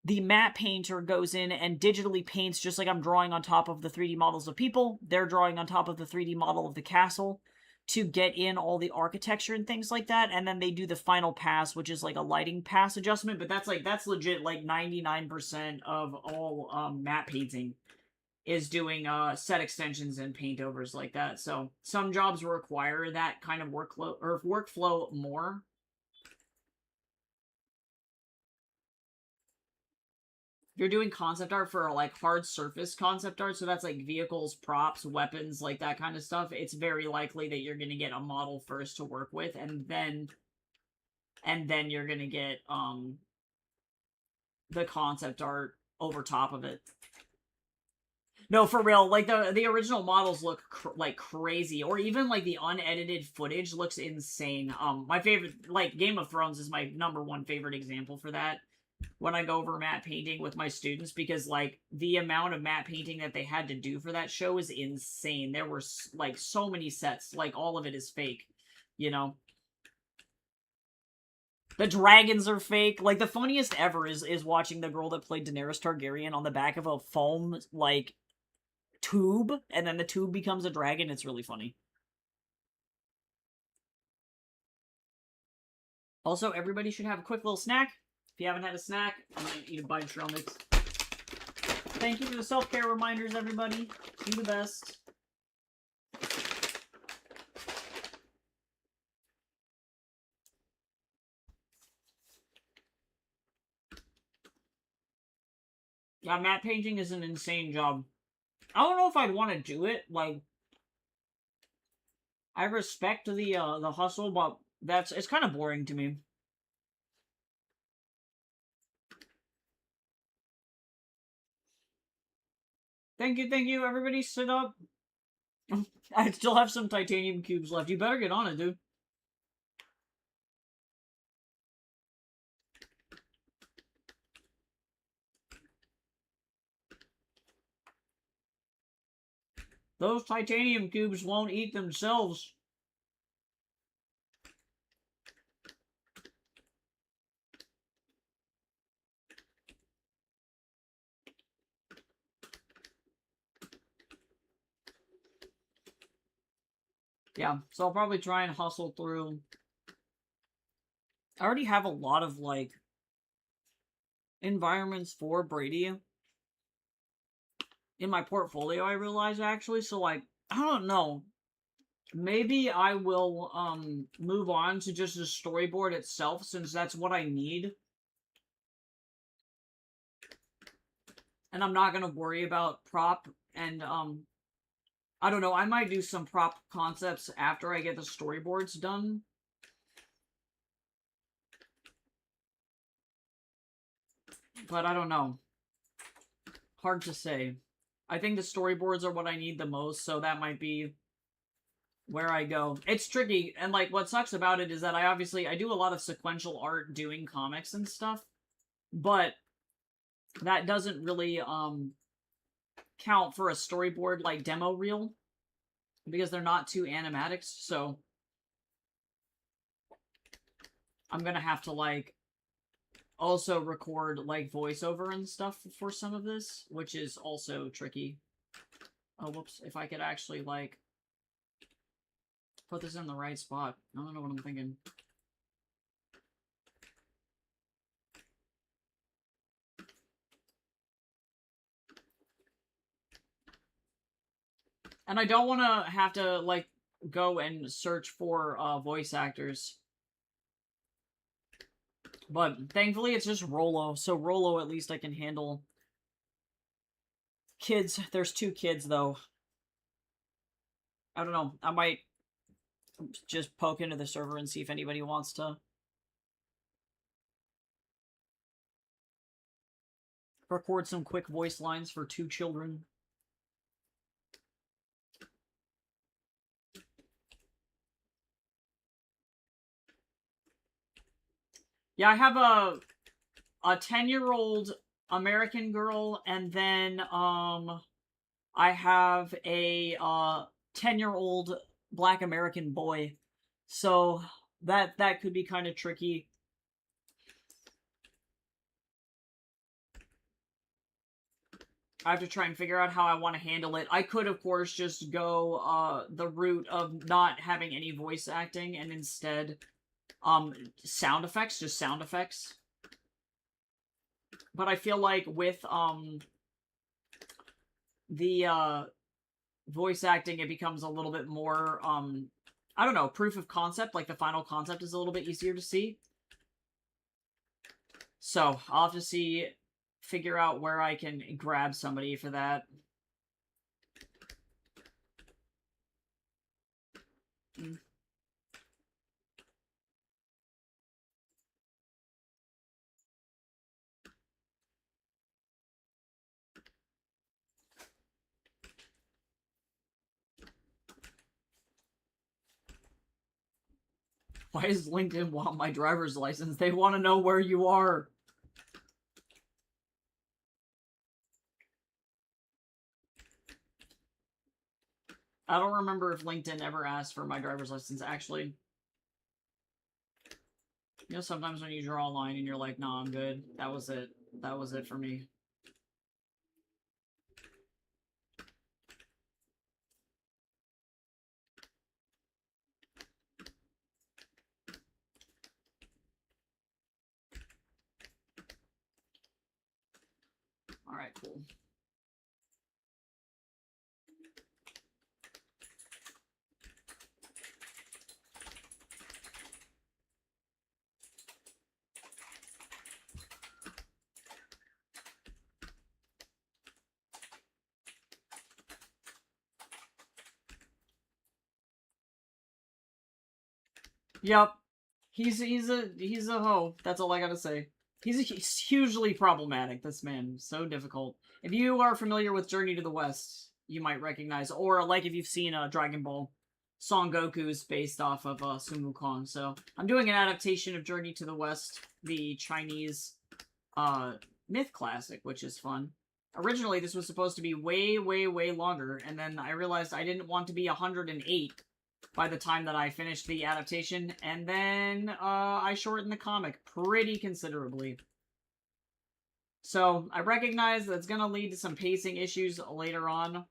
the matte painter goes in and digitally paints, just like I'm drawing on top of the 3D models of people. They're drawing on top of the 3D model of the castle to get in all the architecture and things like that. And then they do the final pass, which is like a lighting pass adjustment. But that's legit like 99% of all matte painting is doing set extensions and paint overs like that. So some jobs require that kind of workflow more. If you're doing concept art for like hard surface concept art, so that's like vehicles, props, weapons, like that kind of stuff, it's very likely that you're gonna get a model first to work with, and then you're gonna get the concept art over top of it. No, for real. Like the original models look like crazy, or even like the unedited footage looks insane. My favorite, like Game of Thrones, is my #1 favorite example for that. When I go over matte painting with my students, because like the amount of matte painting that they had to do for that show is insane. There were like so many sets, like all of it is fake, you know. The dragons are fake. Like the funniest ever is watching the girl that played Daenerys Targaryen on the back of a foam like tube, and then the tube becomes a dragon. It's really funny. Also, everybody should have a quick little snack. If you haven't had a snack, I'm gonna eat a bite of trail mix. Thank you for the self-care reminders, everybody. Do the best. Yeah, matte painting is an insane job. I don't know if I'd want to do it. Like, I respect the hustle, but it's kind of boring to me. Thank you, everybody sit up. I still have some titanium cubes left. You better get on it, dude. Those titanium cubes won't eat themselves. Yeah, so I'll probably try and hustle through. I already have a lot of, like, environments for Brady in my portfolio, I realize, actually. So, like, I don't know. Maybe I will, move on to just the storyboard itself, since that's what I need. And I'm not gonna worry about prop and, I don't know, I might do some prop concepts after I get the storyboards done. But I don't know. Hard to say. I think the storyboards are what I need the most, so that might be where I go. It's tricky, and like what sucks about it is that I do a lot of sequential art doing comics and stuff, but that doesn't really count for a storyboard like demo reel because they're not two animatics, so I'm gonna have to like also record like voiceover and stuff for some of this, which is also tricky. Oh, whoops. If I could actually like put this in the right spot. I don't know what I'm thinking. And I don't want to have to like go and search for voice actors. But thankfully it's just Rolo. So Rolo at least I can handle. Kids. There's 2 kids though. I don't know. I might just poke into the server and see if anybody wants to record some quick voice lines for 2 children. Yeah, I have a 10-year-old American girl, and then I have a 10-year-old Black American boy. So that could be kind of tricky. I have to try and figure out how I want to handle it. I could, of course, just go the route of not having any voice acting and instead sound effects, just sound effects. But I feel like with the voice acting, it becomes a little bit more I don't know, proof of concept, like the final concept is a little bit easier to see. So, I'll have to figure out where I can grab somebody for that. Why does LinkedIn want my driver's license? They want to know where you are. I don't remember if LinkedIn ever asked for my driver's license, actually. You know, sometimes when you draw a line and you're like, nah, I'm good. That was it. That was it for me. Alright, cool. Yep. He's a hoe. That's all I gotta say. He's hugely problematic, this man. So difficult. If you are familiar with Journey to the West, you might recognize, or like if you've seen Dragon Ball, Son Goku is based off of Sun Wukong. So I'm doing an adaptation of Journey to the West, the Chinese myth classic, which is fun. Originally, this was supposed to be way, way, way longer, and then I realized I didn't want to be 108 by the time that I finished the adaptation, and then I shortened the comic pretty considerably. So I recognize that's going to lead to some pacing issues later on,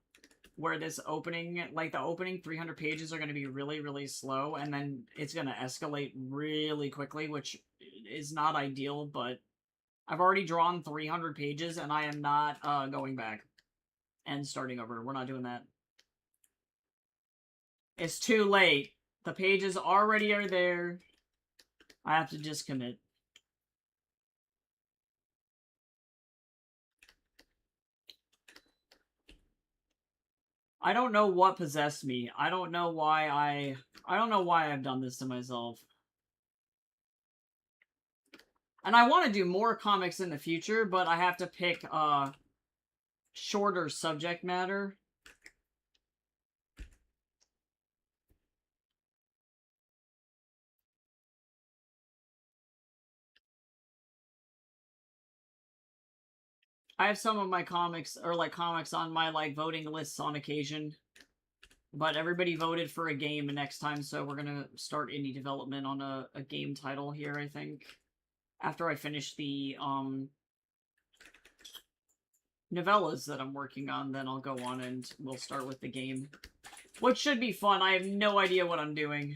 where this opening, like the opening 300 pages are going to be really, really slow, and then it's going to escalate really quickly, which is not ideal, but I've already drawn 300 pages, and I am not going back and starting over. We're not doing that. It's too late. The pages already are there. I have to just commit. I don't know what possessed me. I don't know why I've done this to myself. And I want to do more comics in the future, but I have to pick shorter subject matter. I have some of my comics, or like comics on my like voting lists on occasion. But everybody voted for a game next time, so we're gonna start indie development on a game title here, I think. After I finish the novellas that I'm working on, then I'll go on and we'll start with the game. Which should be fun. I have no idea what I'm doing.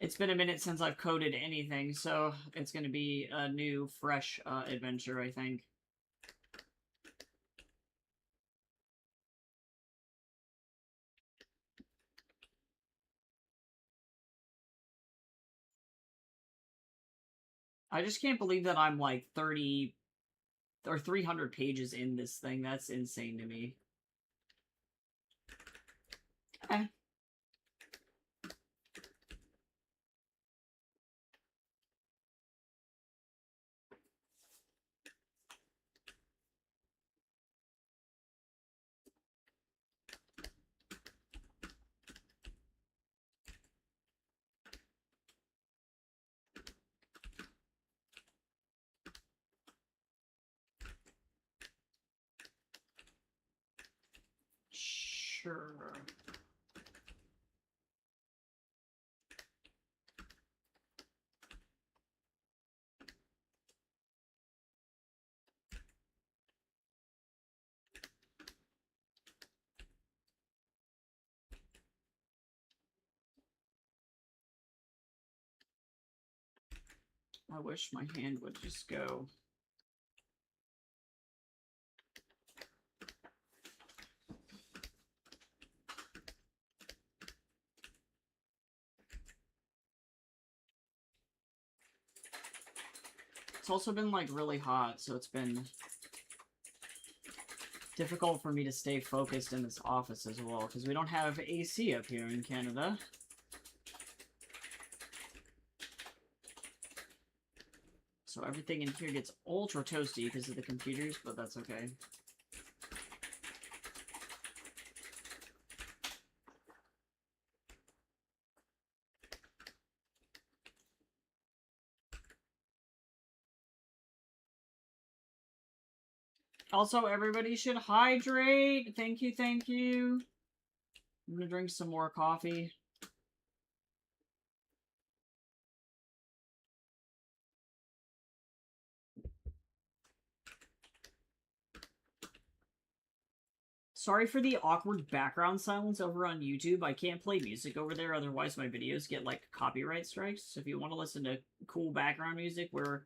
It's been a minute since I've coded anything, so it's gonna be a new, fresh adventure, I think. I just can't believe that I'm like 30 or 300 pages in this thing. That's insane to me. Okay. Sure. I wish my hand would just go. It's also been like really hot, so it's been difficult for me to stay focused in this office as well, because we don't have AC up here in Canada. So everything in here gets ultra toasty because of the computers, but that's okay. Also, everybody should hydrate. Thank you, thank you. I'm gonna drink some more coffee. Sorry for the awkward background silence over on YouTube. I can't play music over there, otherwise my videos get, like, copyright strikes. So if you want to listen to cool background music, we're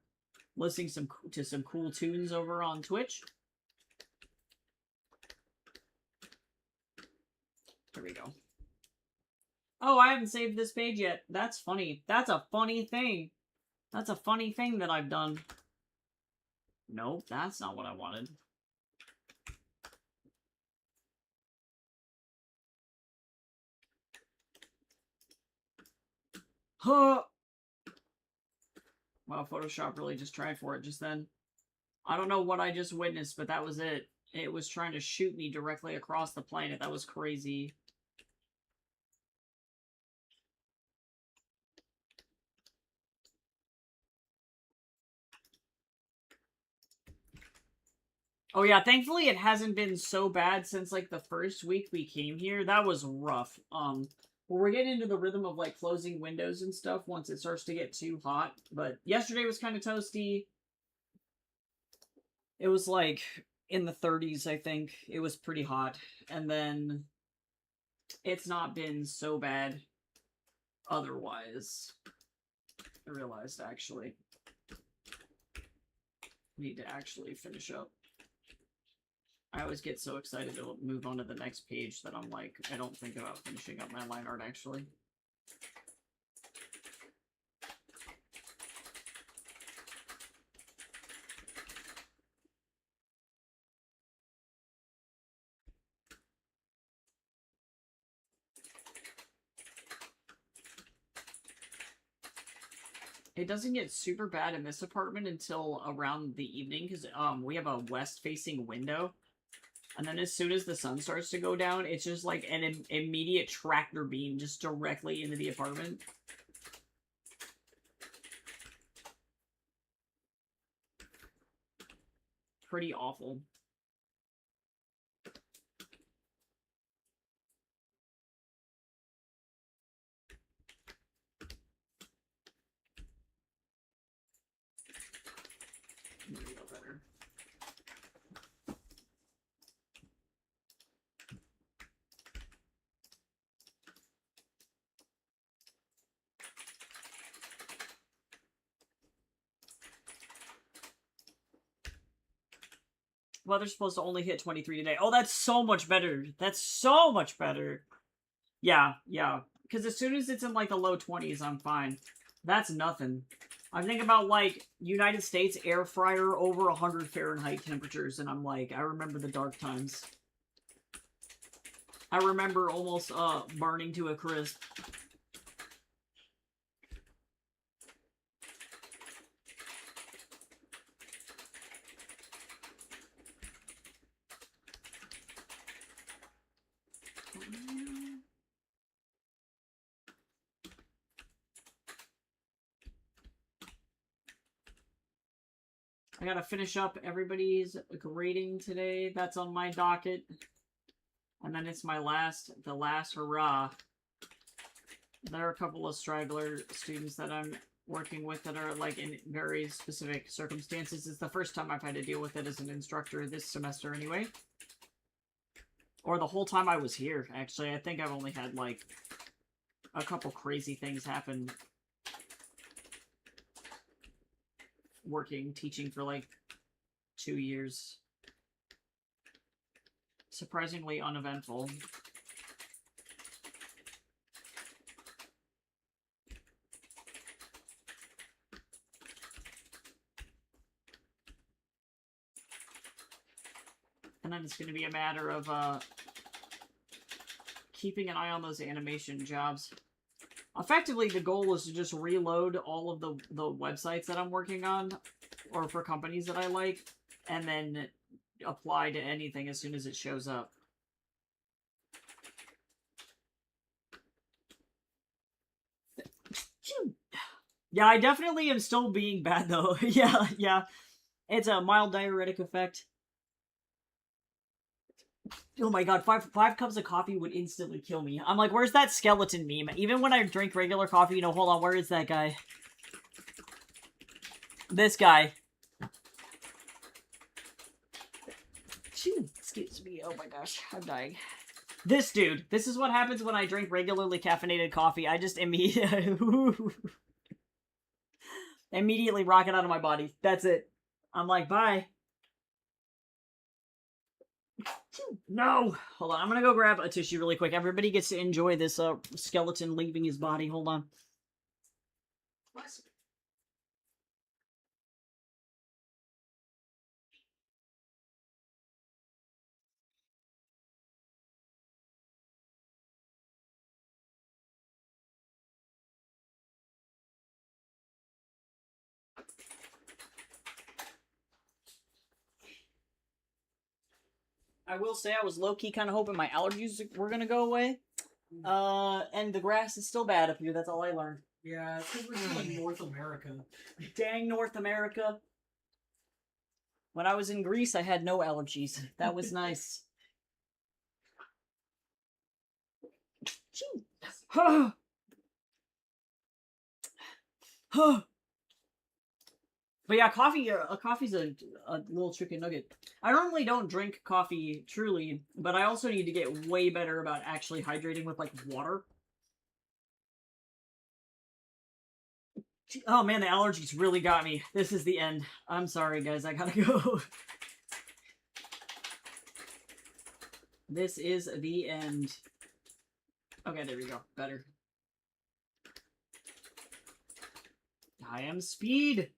listening to some cool tunes over on Twitch. There we go. Oh, I haven't saved this page yet. That's funny. That's a funny thing. That's a funny thing that I've done. Nope, that's not what I wanted. Huh! Wow, Photoshop really just tried for it just then. I don't know what I just witnessed, but that was it. It was trying to shoot me directly across the planet. That was crazy. Oh yeah, thankfully it hasn't been so bad since like the first week we came here. That was rough. Well, we're getting into the rhythm of like closing windows and stuff once it starts to get too hot. But yesterday was kind of toasty. It was like in the 30s, I think. It was pretty hot. And then it's not been so bad otherwise. I realized actually. Need to actually finish up. I always get so excited to move on to the next page that I'm like, I don't think about finishing up my line art actually. It doesn't get super bad in this apartment until around the evening because we have a west-facing window. And then as soon as the sun starts to go down, it's just like an immediate tractor beam just directly into the apartment. Pretty awful. There we go, better. Weather's supposed to only hit 23 today. Oh, that's so much better. That's so much better. Yeah, yeah. Because as soon as it's in, like, the low 20s, I'm fine. That's nothing. I'm thinking about, like, United States air fryer over 100 Fahrenheit temperatures, and I'm like, I remember the dark times. I remember almost, burning to a crisp. I gotta finish up everybody's grading today. That's on my docket. And then it's the last hurrah. There are a couple of straggler students that I'm working with that are, like, in very specific circumstances. It's the first time I've had to deal with it as an instructor this semester anyway. Or the whole time I was here, actually. I think I've only had, like, a couple crazy things happen teaching for, like, 2 years. Surprisingly uneventful. And then it's going to be a matter of keeping an eye on those animation jobs. Effectively, the goal is to just reload all of the websites that I'm working on, or for companies that I like, and then apply to anything as soon as it shows up. Yeah, I definitely am still being bad, though. Yeah. It's a mild diuretic effect. Oh my god, five cups of coffee would instantly kill me. I'm like, where's that skeleton meme? Even when I drink regular coffee, you know, hold on, where is that guy? This guy. Excuse me, oh my gosh, I'm dying. This dude. This is what happens when I drink regularly caffeinated coffee. I just immediately rocket out of my body. That's it. I'm like, bye. No! Hold on, I'm gonna go grab a tissue really quick. Everybody gets to enjoy this skeleton leaving his body. Hold on. I will say I was low-key kind of hoping my allergies were gonna go away. And the grass is still bad up here. That's all I learned. Yeah, it's because we're still in North America. Dang North America. When I was in Greece, I had no allergies. That was nice. But yeah, coffee's a little chicken nugget. I normally don't drink coffee truly, but I also need to get way better about actually hydrating with, like, water. Oh man, the allergies really got me. This is the end. I'm sorry, guys. I gotta go. This is the end. Okay, there we go. Better. I am speed.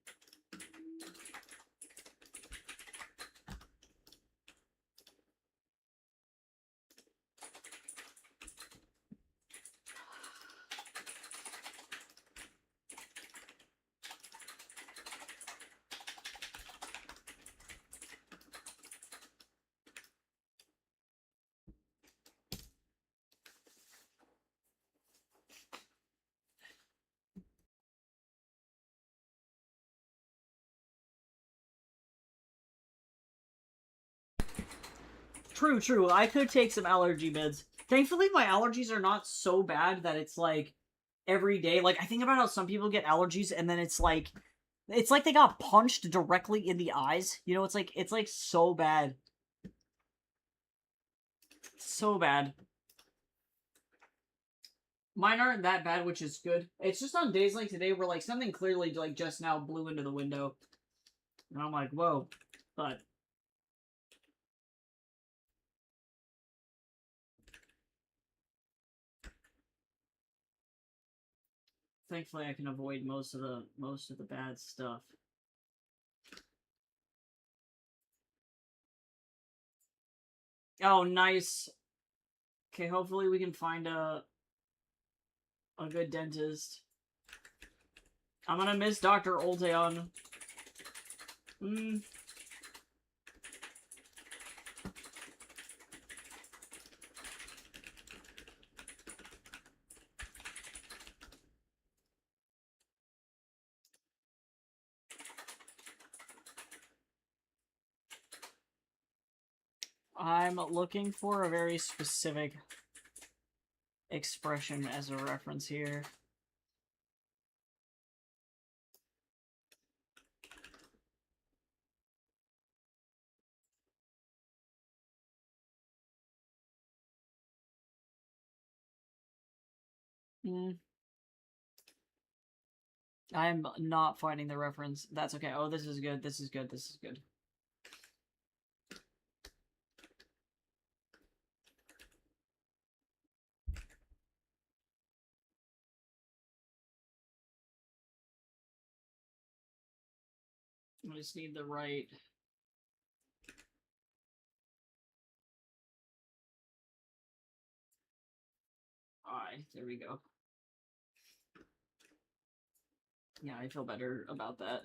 True. I could take some allergy meds. Thankfully, my allergies are not so bad that it's like every day. Like, I think about how some people get allergies and then it's like they got punched directly in the eyes. You know, it's like so bad. So bad. Mine aren't that bad, which is good. It's just on days like today where like something clearly like just now blew into the window. And I'm like, whoa. But thankfully I can avoid most of the bad stuff. Oh, nice. Okay, hopefully we can find a good dentist. I'm gonna miss Dr. Olteon. I'm looking for a very specific expression as a reference here. I'm not finding the reference. That's okay. Oh, this is good. This is good. This is good. I just need the right... Alright, there we go. Yeah, I feel better about that.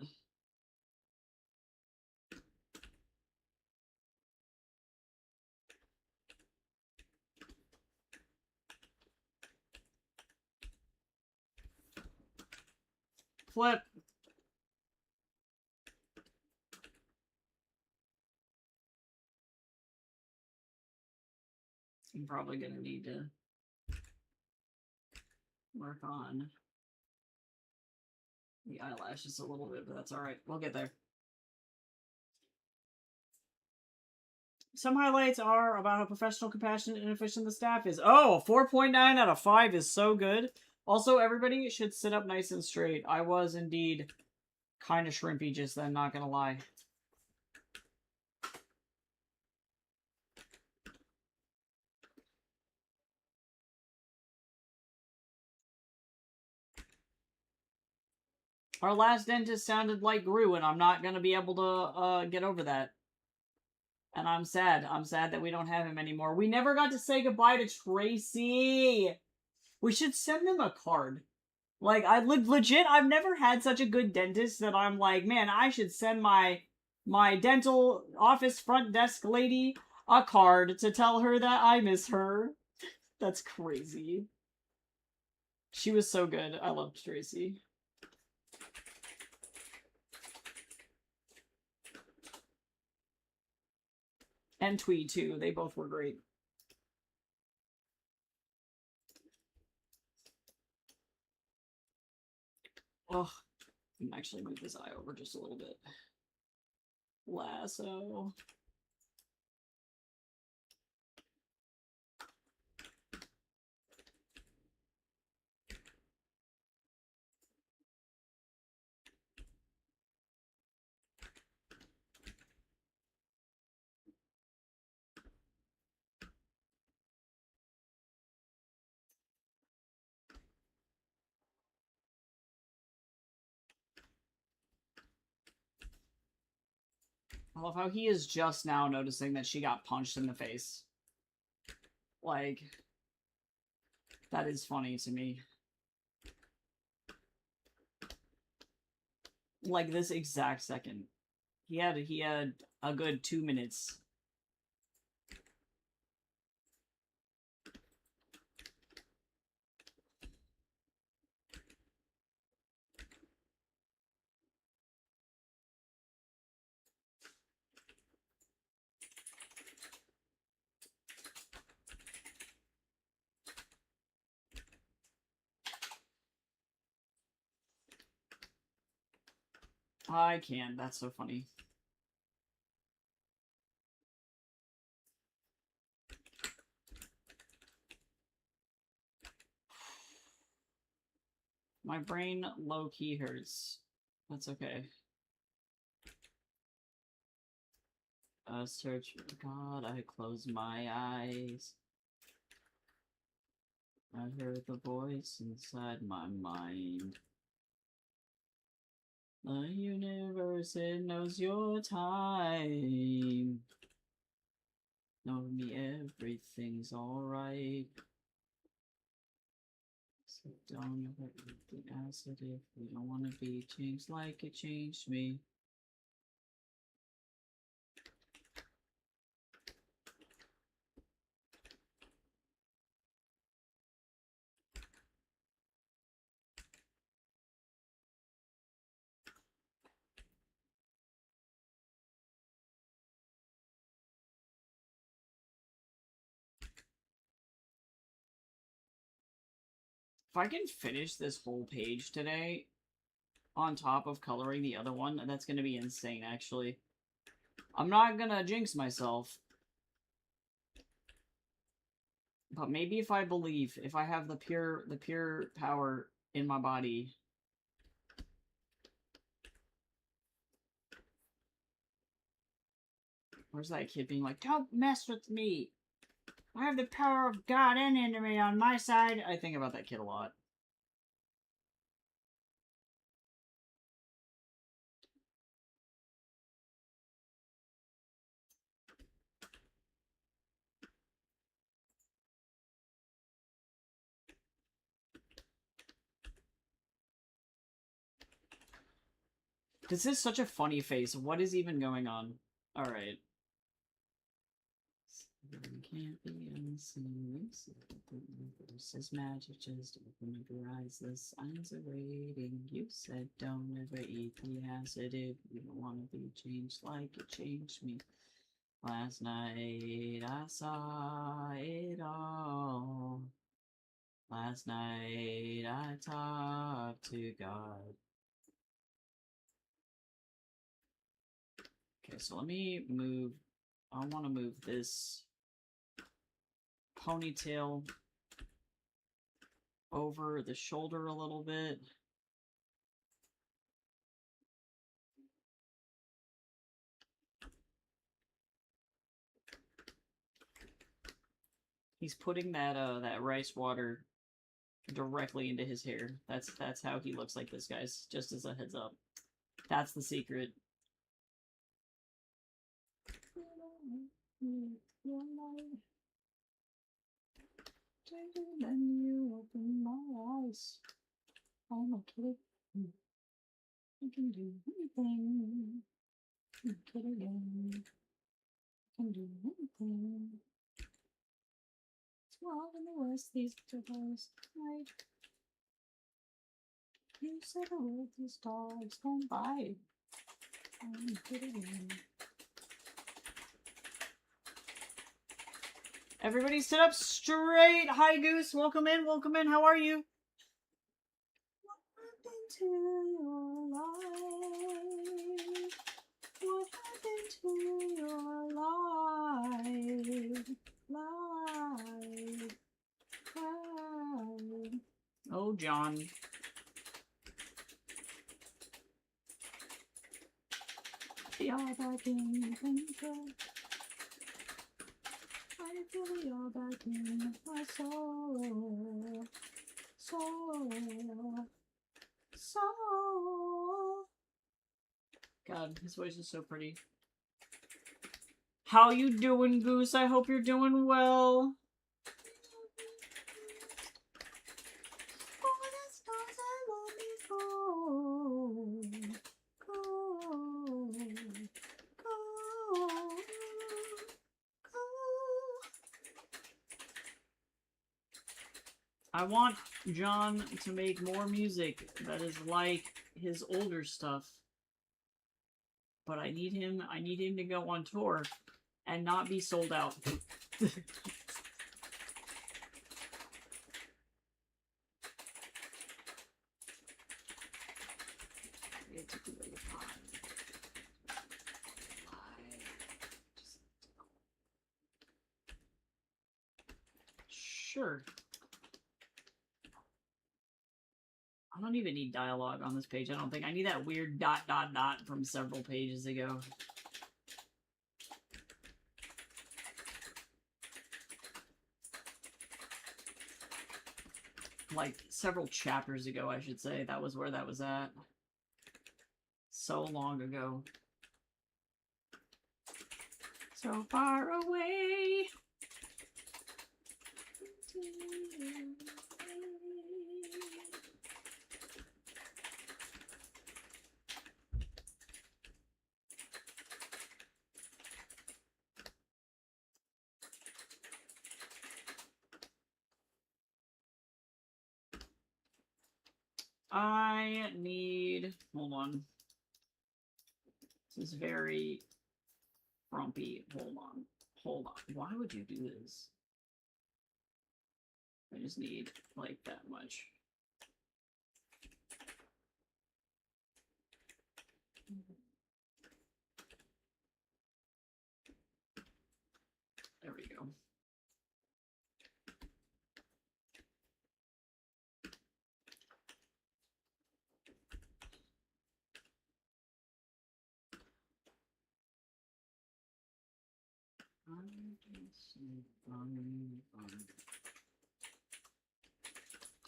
Flip! I'm probably gonna need to work on the eyelashes a little bit, but that's alright. We'll get there. Some highlights are about how professional, compassionate, and efficient the staff is. Oh, 4.9 out of 5 is so good. Also, everybody should sit up nice and straight. I was indeed kind of shrimpy just then, not gonna lie. Our last dentist sounded like Gru, and I'm not gonna be able to get over that. And I'm sad. I'm sad that we don't have him anymore. We never got to say goodbye to Tracy. We should send them a card. Like, I legit, I've never had such a good dentist that I'm like, man, I should send my dental office front desk lady a card to tell her that I miss her. That's crazy. She was so good. I loved Tracy. And Twee, too. They both were great. Oh, I can actually move this eye over just a little bit. Lasso. I love how he is just now noticing that she got punched in the face. Like, that is funny to me. Like, this exact second. He had a good 2 minutes. I can. That's so funny. My brain low-key hurts. That's okay. Search for God, I close my eyes. I heard the voice inside my mind. The universe, it knows your time. Know me, everything's alright. So don't ever eat the acid if we don't want to be changed like it changed me. If I can finish this whole page today, on top of coloring the other one, that's gonna be insane, actually. I'm not gonna jinx myself. But maybe if I believe, if I have the pure power in my body. Where's that kid being like, don't mess with me. I have the power of God and enemy on my side. I think about that kid a lot. This is such a funny face. What is even going on? Alright. Can't be unseen. This is magic. Just open up your eyes. The signs are waiting. You said don't ever eat the acid if you don't want to be changed like it changed me. Last night I saw it all. Last night I talked to God. Okay, so let me move. I want to move this ponytail over the shoulder a little bit. He's putting that that rice water directly into his hair. That's how he looks like this, guys. Just as a heads up. That's the secret. Then you open my eyes. I'm a kid. I can do anything. I'm a kid again. I can do anything. It's wild in the west, these stars night. You said a word, these stars don't bite. I'm a kid again. Everybody sit up straight. Hi, Goose. Welcome in. Welcome in. How are you? What happened to your life? What happened to your life? Life. Oh, John. You're back in control. I feel you're back in my soul. Soul. God, his voice is so pretty. How you doing, Goose? I hope you're doing well. I want John to make more music that is like his older stuff. But I need him to go on tour and not be sold out. Sure. I don't even need dialogue on this page. I don't think. I need that weird ... from several pages ago. Like, several chapters ago, I should say. That was where that was at. So long ago. So far away. I need... Hold on. This is very frumpy. Hold on. Hold on. Why would you do this? I just need, like, that much. There we go.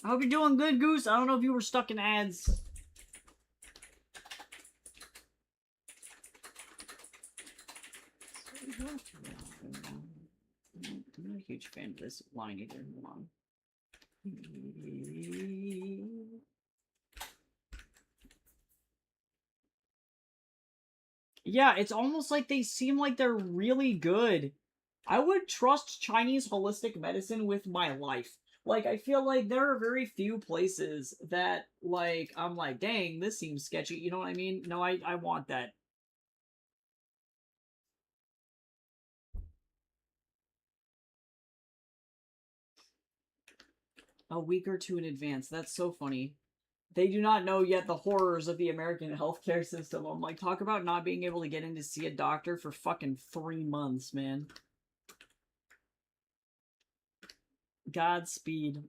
I hope you're doing good, Goose. I don't know if you were stuck in ads. I'm not a huge fan of this line either. Hold on. Yeah, it's almost like they seem like they're really good. I would trust Chinese holistic medicine with my life. Like, I feel like there are very few places that, like, I'm like, dang, this seems sketchy. You know what I mean? No, I want that. A week or two in advance. That's so funny. They do not know yet the horrors of the American healthcare system. I'm like, talk about not being able to get in to see a doctor for fucking 3 months, man. Godspeed.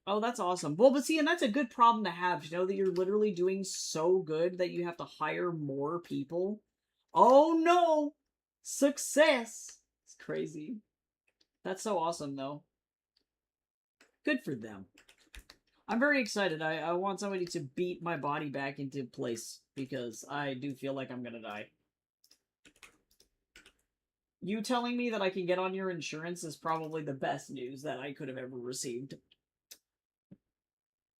Oh, that's awesome. Well, but see, and that's a good problem to have, you know, that you're literally doing so good that you have to hire more people. Oh, no! Success! It's crazy. That's so awesome, though. Good for them. I'm very excited. I want somebody to beat my body back into place, because I do feel like I'm gonna die. You telling me that I can get on your insurance is probably the best news that I could have ever received.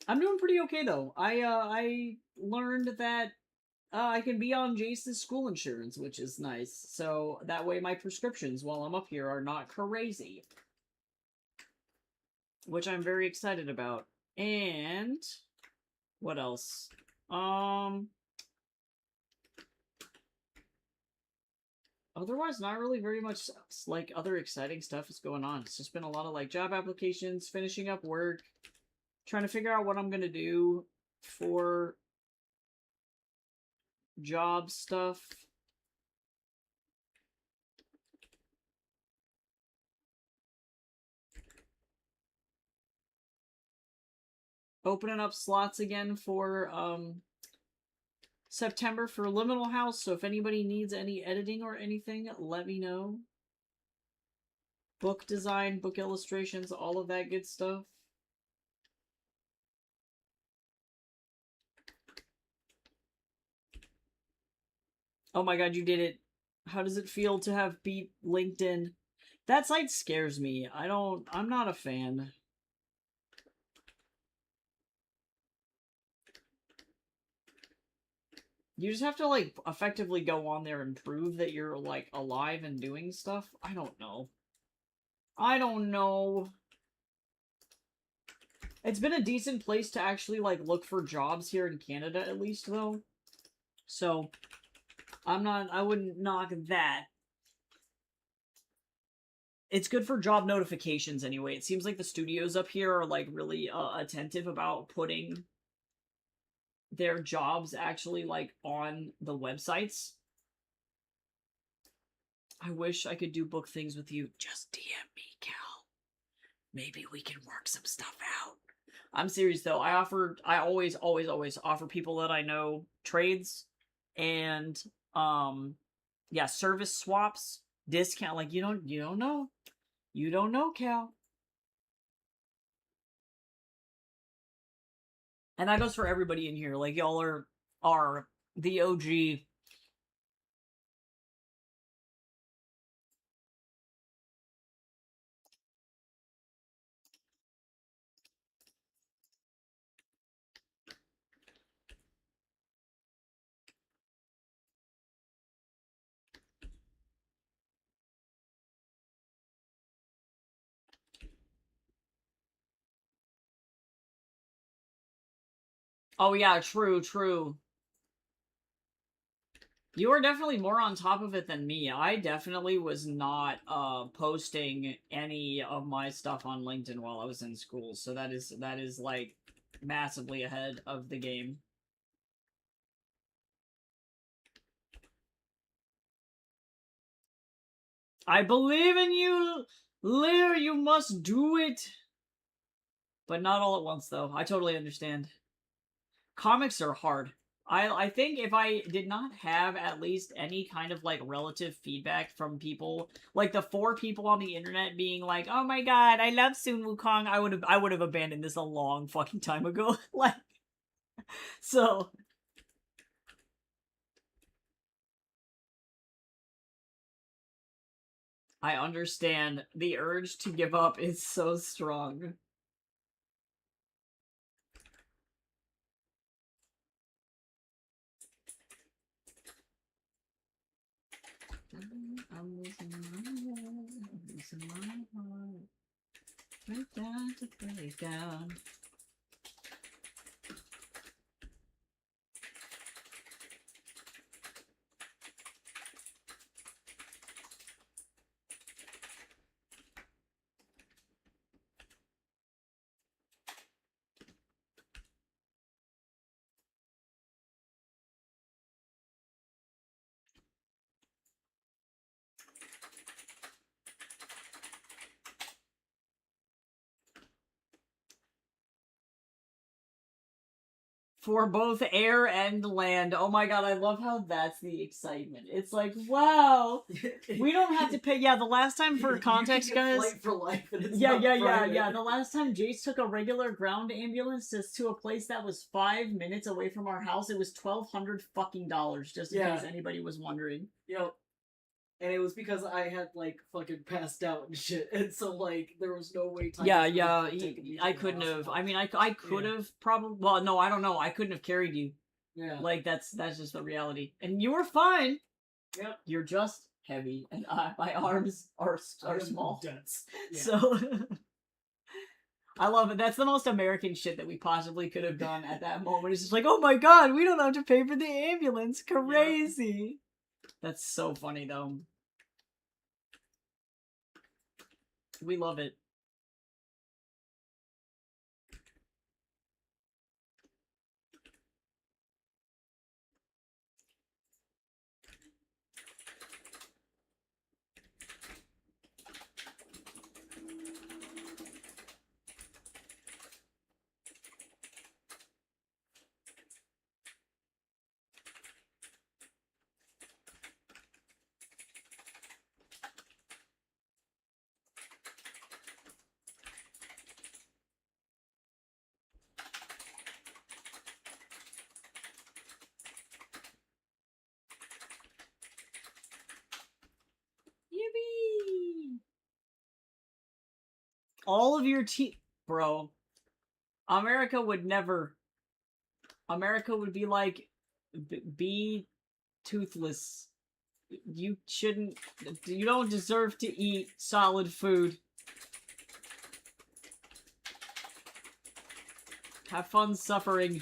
I'm doing pretty okay, though. I learned that I can be on Jace's school insurance, which is nice. So that way my prescriptions while I'm up here are not crazy. Which I'm very excited about. And what else? Otherwise, not really very much, like, other exciting stuff is going on. It's just been a lot of, like, job applications, finishing up work, trying to figure out what I'm gonna do for job stuff. Opening up slots again for, September for Liminal House, so if anybody needs any editing or anything, let me know. Book design, book illustrations, all of that good stuff. Oh my god, you did it. How does it feel to have beat LinkedIn? That site scares me. I'm not a fan. You just have to, like, effectively go on there and prove that you're, like, alive and doing stuff? I don't know. I don't know. It's been a decent place to actually, like, look for jobs here in Canada, at least, though. So, I wouldn't knock that. It's good for job notifications anyway. It seems like the studios up here are, like, really attentive about putting their jobs actually, like, on the websites. I wish I could do book things with you. Just DM me, Cal. Maybe we can work some stuff out. I'm serious though. I always offer people that I know trades and yeah, service swaps, discount. Like you don't know. You don't know, Cal. And that goes for everybody in here. Like y'all are the OG. Oh yeah, true. You are definitely more on top of it than me. I definitely was not posting any of my stuff on LinkedIn while I was in school. So that is like massively ahead of the game. I believe in you, Lear. You must do it. But not all at once, though. I totally understand. Comics are hard. I think if I did not have at least any kind of like relative feedback from people, like the 4 people on the internet being like, "Oh my god, I love Sun Wukong," I would have abandoned this a long fucking time ago. Like, so I understand the urge to give up is so strong. I'm losing my heart. Break down to break down. For both air and land. Oh my god, I love how that's the excitement. It's like, wow, we don't have to pay. Yeah, the last time, for context, guys. Flight for life, and it's Yeah. private. The last time Jace took a regular ground ambulance to a place that was 5 minutes away from our house, it was $1,200 fucking dollars. Just in case anybody was wondering. Yep. And it was because I had like fucking passed out and shit, and so like there was no way. I couldn't have. I mean, I could have probably. Well, no, I don't know. I couldn't have carried you. Yeah. Like that's just the reality, and you were fine. Yep. You're just heavy, and my arms are small. Dense. Yeah. So I love it. That's the most American shit that we possibly could have done at that moment. It's just like, oh my god, we don't have to pay for the ambulance. Crazy. Yeah. That's so funny though. We love it. Yippee! All of your bro. America would never. America would be like, be toothless. You shouldn't. You don't deserve to eat solid food. Have fun suffering.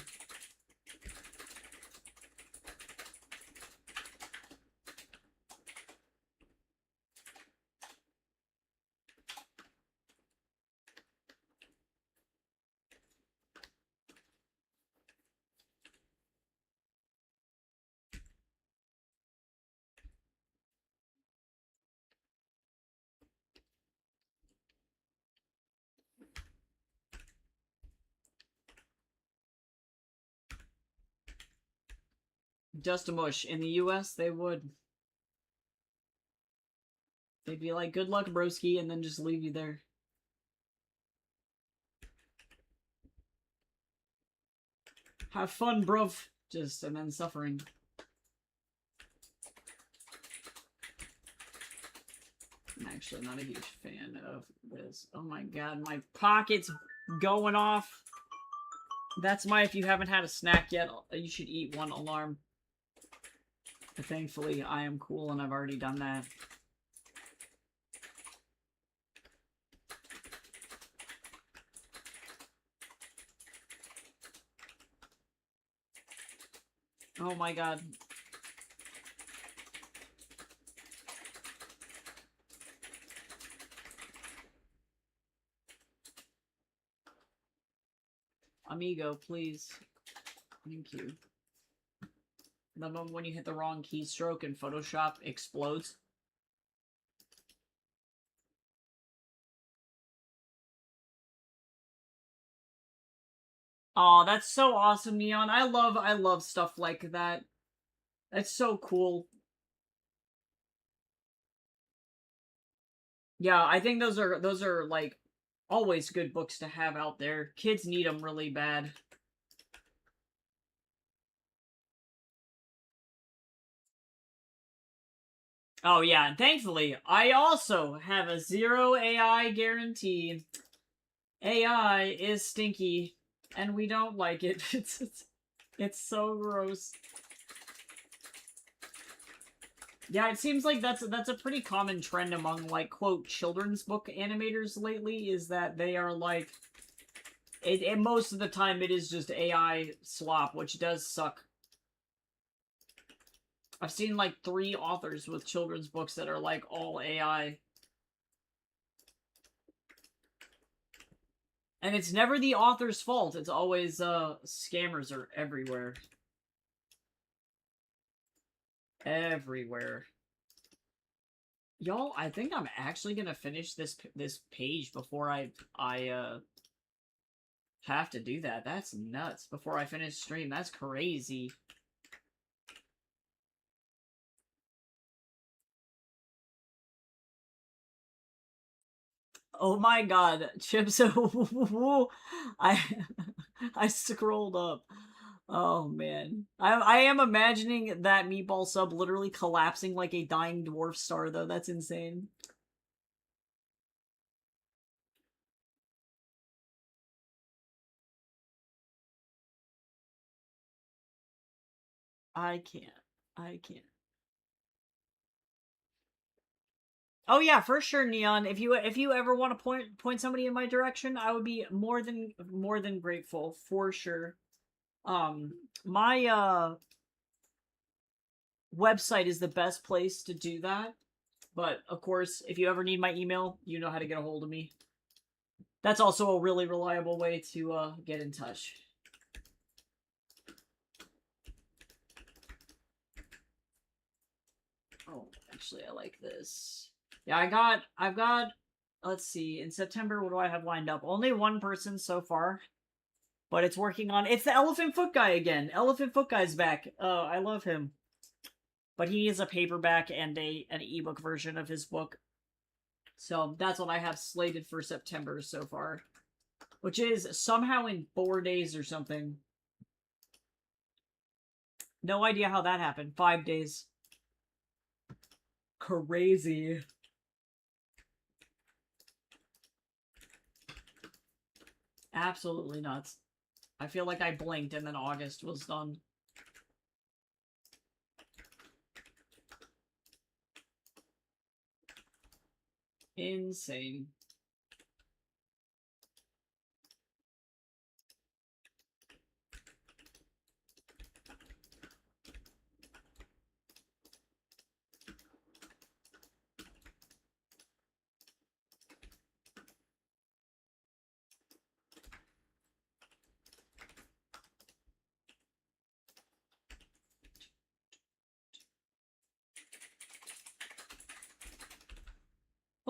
Just a mush. In the US, they would. They'd be like, good luck, broski, and then just leave you there. Have fun, bruv. Just, and then suffering. I'm actually not a huge fan of this. Oh my god, my pocket's going off. That's my if you haven't had a snack yet, you should eat one alarm. But thankfully, I am cool and I've already done that. Oh my god. Amigo, please. Thank you. The moment when you hit the wrong keystroke and Photoshop explodes. Aw, that's so awesome, Neon. I love stuff like that. That's so cool. Yeah, I think those are like always good books to have out there. Kids need them really bad. Oh yeah, and thankfully, I also have a 0 AI guarantee. AI is stinky, and we don't like it. It's so gross. Yeah, it seems like that's a pretty common trend among, like, quote, children's book animators lately, is that they are, like... most of the time, it is just AI slop, which does suck. I've seen, like, 3 authors with children's books that are, like, all AI. And it's never the author's fault. It's always, scammers are everywhere. Everywhere. Y'all, I think I'm actually gonna finish this page before I have to do that. That's nuts. Before I finish stream. That's crazy. Oh my god, Chips. I scrolled up. Oh man. I am imagining that meatball sub literally collapsing like a dying dwarf star, though. That's insane. I can't. I can't. Oh yeah, for sure, Neon. If you ever want to point somebody in my direction, I would be more than grateful, for sure. My website is the best place to do that. But of course, if you ever need my email, you know how to get a hold of me. That's also a really reliable way to get in touch. Oh, actually, I like this. Yeah, I've got, let's see, in September, what do I have lined up? Only one person so far, but it's working on, it's the Elephant Foot Guy again. Elephant Foot Guy's back. I love him. But he needs a paperback and an ebook version of his book. So that's what I have slated for September so far. Which is somehow in 4 days or something. No idea how that happened. 5 days. Crazy. Absolutely nuts. I feel like I blinked and then August was done. Insane.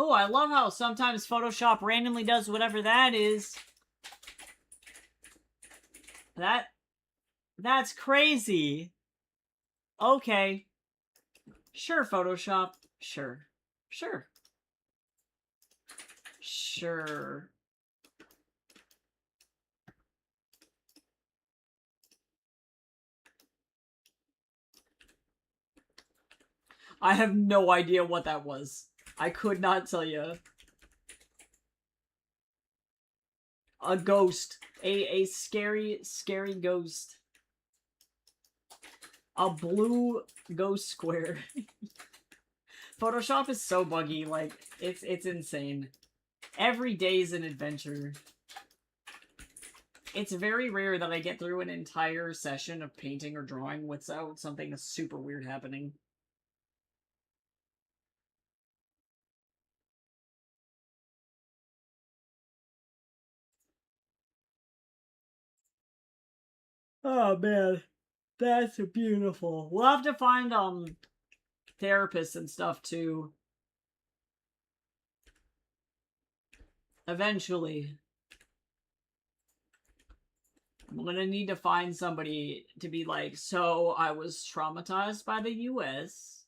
Oh, I love how sometimes Photoshop randomly does whatever that is. That's crazy. Okay. Sure, Photoshop. Sure. Sure. Sure. I have no idea what that was. I could not tell you. A ghost. A scary, scary ghost. A blue ghost square. Photoshop is so buggy, like, it's insane. Every day's an adventure. It's very rare that I get through an entire session of painting or drawing without something super weird happening. Oh man, that's beautiful. We'll have to find therapists and stuff too. Eventually. I'm gonna need to find somebody to be like, so I was traumatized by the US.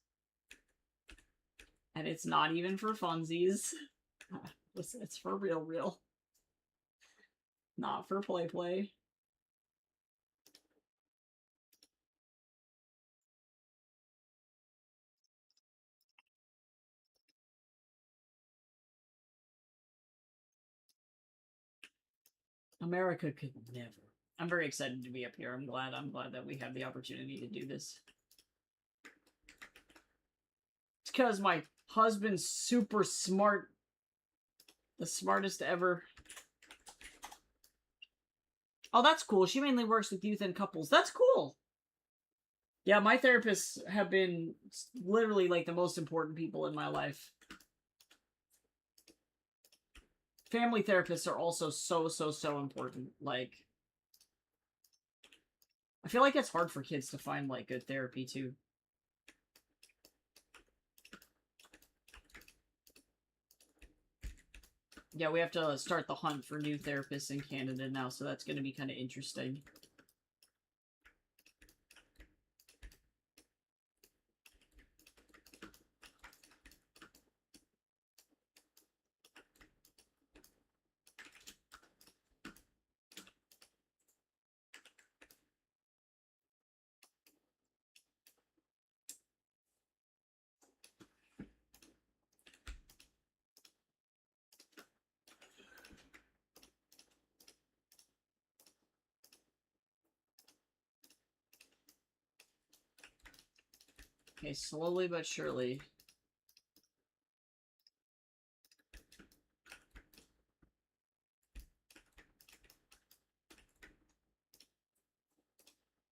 And it's not even for funsies. It's for real. Not for play. America could never. I'm very excited to be up here. I'm glad that we have the opportunity to do this. It's because my husband's super smart. The smartest ever. Oh, that's cool. She mainly works with youth and couples. That's cool. Yeah, my therapists have been literally like the most important people in my life. Family therapists are also so important. Like, I feel like it's hard for kids to find, like, good therapy, too. Yeah, we have to start the hunt for new therapists in Canada now, so that's going to be kind of interesting. Okay, slowly but surely.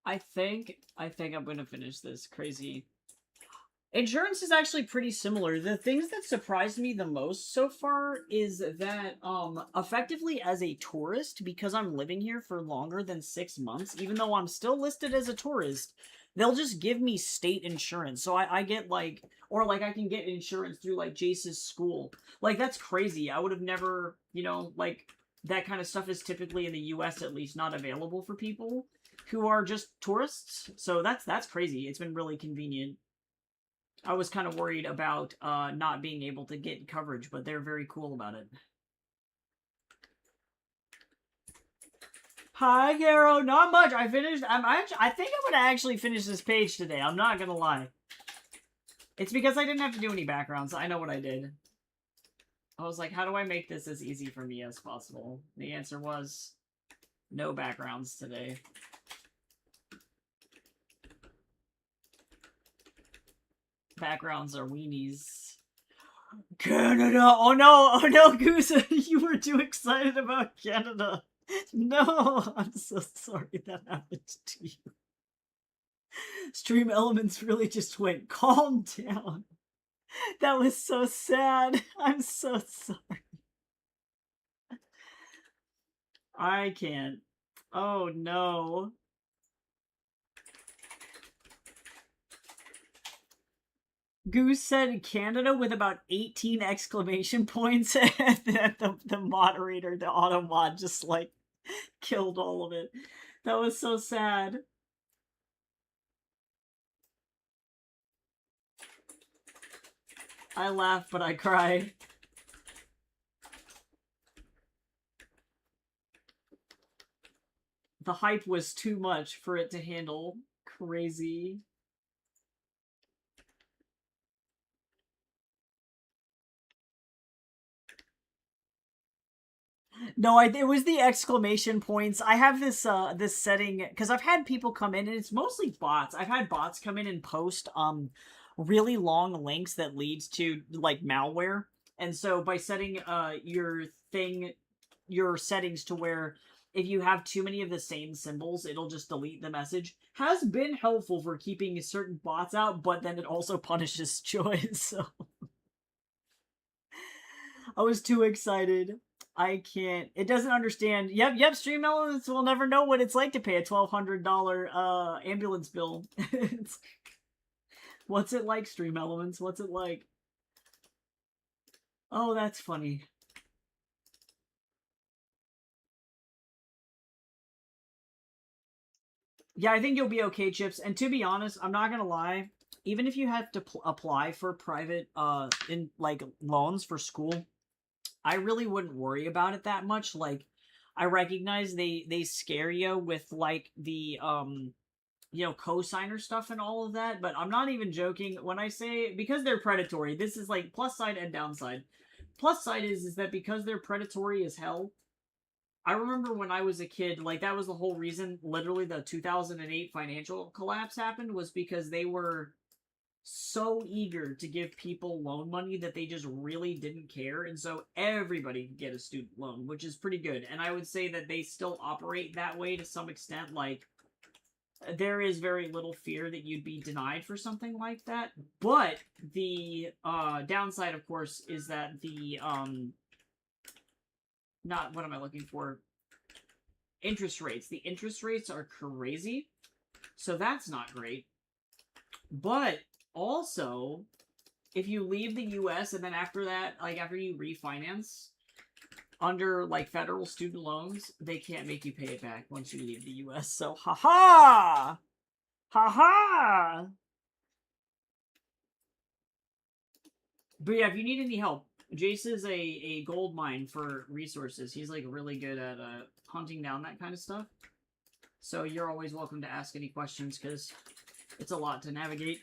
I think I'm gonna finish this crazy. Insurance is actually pretty similar. The things that surprised me the most so far is that, effectively as a tourist, because I'm living here for longer than 6 months, even though I'm still listed as a tourist, they'll just give me state insurance. So I get, like, or, like, I can get insurance through, like, Jace's school. Like, that's crazy. I would have never, you know, like, that kind of stuff is typically in the US at least not available for people who are just tourists. So that's crazy. It's been really convenient. I was kind of worried about not being able to get coverage, but they're very cool about it. Hi, Garo. Not much. I finished. I think I'm gonna actually finish this page today. I'm not gonna lie. It's because I didn't have to do any backgrounds. I know what I did. I was like, how do I make this as easy for me as possible? The answer was no backgrounds today. Backgrounds are weenies. Canada! Oh no, Goose! You were too excited about Canada. No! I'm so sorry that happened to you. Stream Elements really just went, calm down. That was so sad. I'm so sorry. I can't. Oh no. Goose said Canada with about 18 exclamation points, and the moderator, the auto mod, just like killed all of it. That was so sad. I laugh, but I cry. The hype was too much for it to handle. Crazy. No, it was the exclamation points. I have this setting because I've had people come in and it's mostly bots. I've had bots come in and post really long links that leads to like malware. And so by setting your settings to where if you have too many of the same symbols, it'll just delete the message, has been helpful for keeping certain bots out, but then it also punishes choice. So I was too excited. I can't. It doesn't understand. Yep. Stream Elements will never know what it's like to pay a $1,200 ambulance bill. What's it like, Stream Elements? What's it like? Oh, that's funny. Yeah, I think you'll be okay, Chips. And to be honest, I'm not gonna lie. Even if you have to apply for private in like loans for school, I really wouldn't worry about it that much. Like, I recognize they scare you with like the cosigner stuff and all of that, but I'm not even joking when I say because they're predatory. This is like plus side and downside. Plus side is that because they're predatory as hell. I remember when I was a kid, like that was the whole reason literally the 2008 financial collapse happened was because they were so eager to give people loan money that they just really didn't care, and so everybody could get a student loan, which is pretty good. And I would say that they still operate that way to some extent. Like, there is very little fear that you'd be denied for something like that. But the downside, of course, is that the not what am I looking for? Interest rates. The interest rates are crazy, so that's not great. But also, if you leave the US and then after that, like after you refinance under like federal student loans, they can't make you pay it back once you leave the US. So, haha! Haha! But yeah, if you need any help, Jace is a gold mine for resources. He's like really good at hunting down that kind of stuff. So you're always welcome to ask any questions because it's a lot to navigate.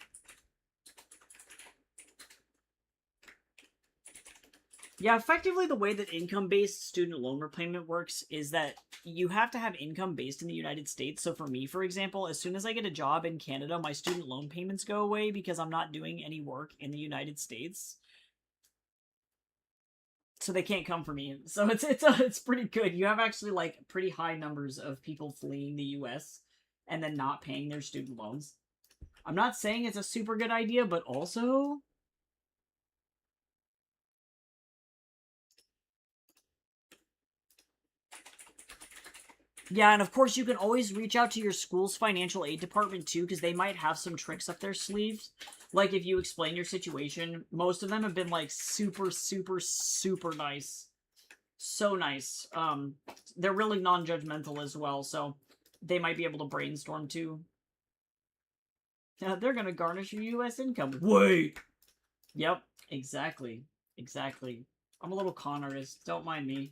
Yeah, effectively the way that income-based student loan repayment works is that you have to have income based in the United States. So for me, for example, as soon as I get a job in Canada, my student loan payments go away because I'm not doing any work in the United States. So they can't come for me. So it's pretty good. You have actually like pretty high numbers of people fleeing the US and then not paying their student loans. I'm not saying it's a super good idea, but also yeah, and of course you can always reach out to your school's financial aid department too, because they might have some tricks up their sleeves. Like if you explain your situation, most of them have been like super, super, super nice. So nice. They're really non-judgmental as well, so they might be able to brainstorm too. They're gonna garnish your U.S. income. Wait! Yep, exactly. Exactly. I'm a little con artist, don't mind me.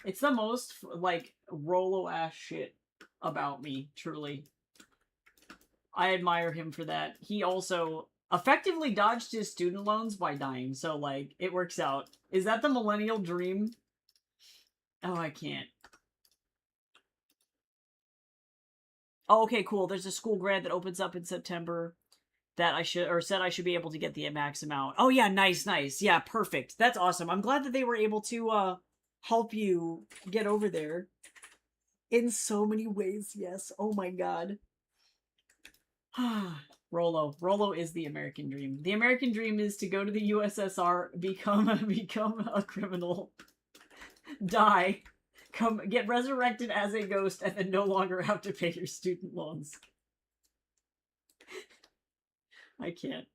It's the most, like, Rolo-ass shit about me, truly. I admire him for that. He also effectively dodged his student loans by dying, so, like, it works out. Is that the millennial dream? Oh, I can't. Oh, okay, cool. There's a school grant that opens up in September that I should, or said I should be able to get the max amount. Oh, yeah, nice. Yeah, perfect. That's awesome. I'm glad that they were able to, help you get over there in so many ways. Yes. Oh my god. Rolo is the American dream. The American dream is to go to the USSR, become a criminal, die, get resurrected as a ghost, and then no longer have to pay your student loans. I can't.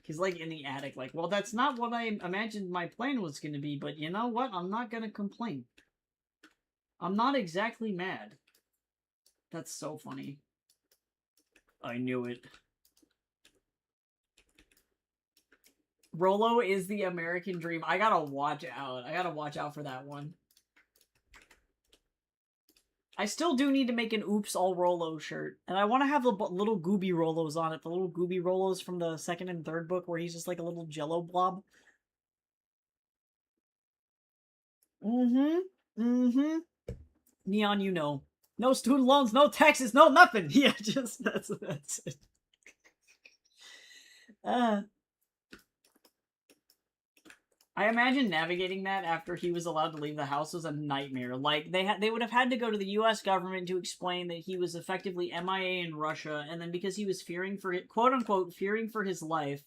He's like in the attic, like, well, that's not what I imagined my plan was going to be, but you know what? I'm not going to complain. I'm not exactly mad. That's so funny. I knew it. Rolo is the American dream. I gotta watch out. I gotta watch out for that one. I still do need to make an Oops All Rolo shirt. And I want to have the little Gooby Rolos on it. The little Gooby Rolos from the second and third book where he's just like a little jello blob. Neon, you know. No student loans, no taxes, no nothing. Yeah, just that's it. I imagine navigating that after he was allowed to leave the house was a nightmare. Like they would have had to go to the U.S. government to explain that he was effectively MIA in Russia, and then because he was fearing for quote unquote fearing for his life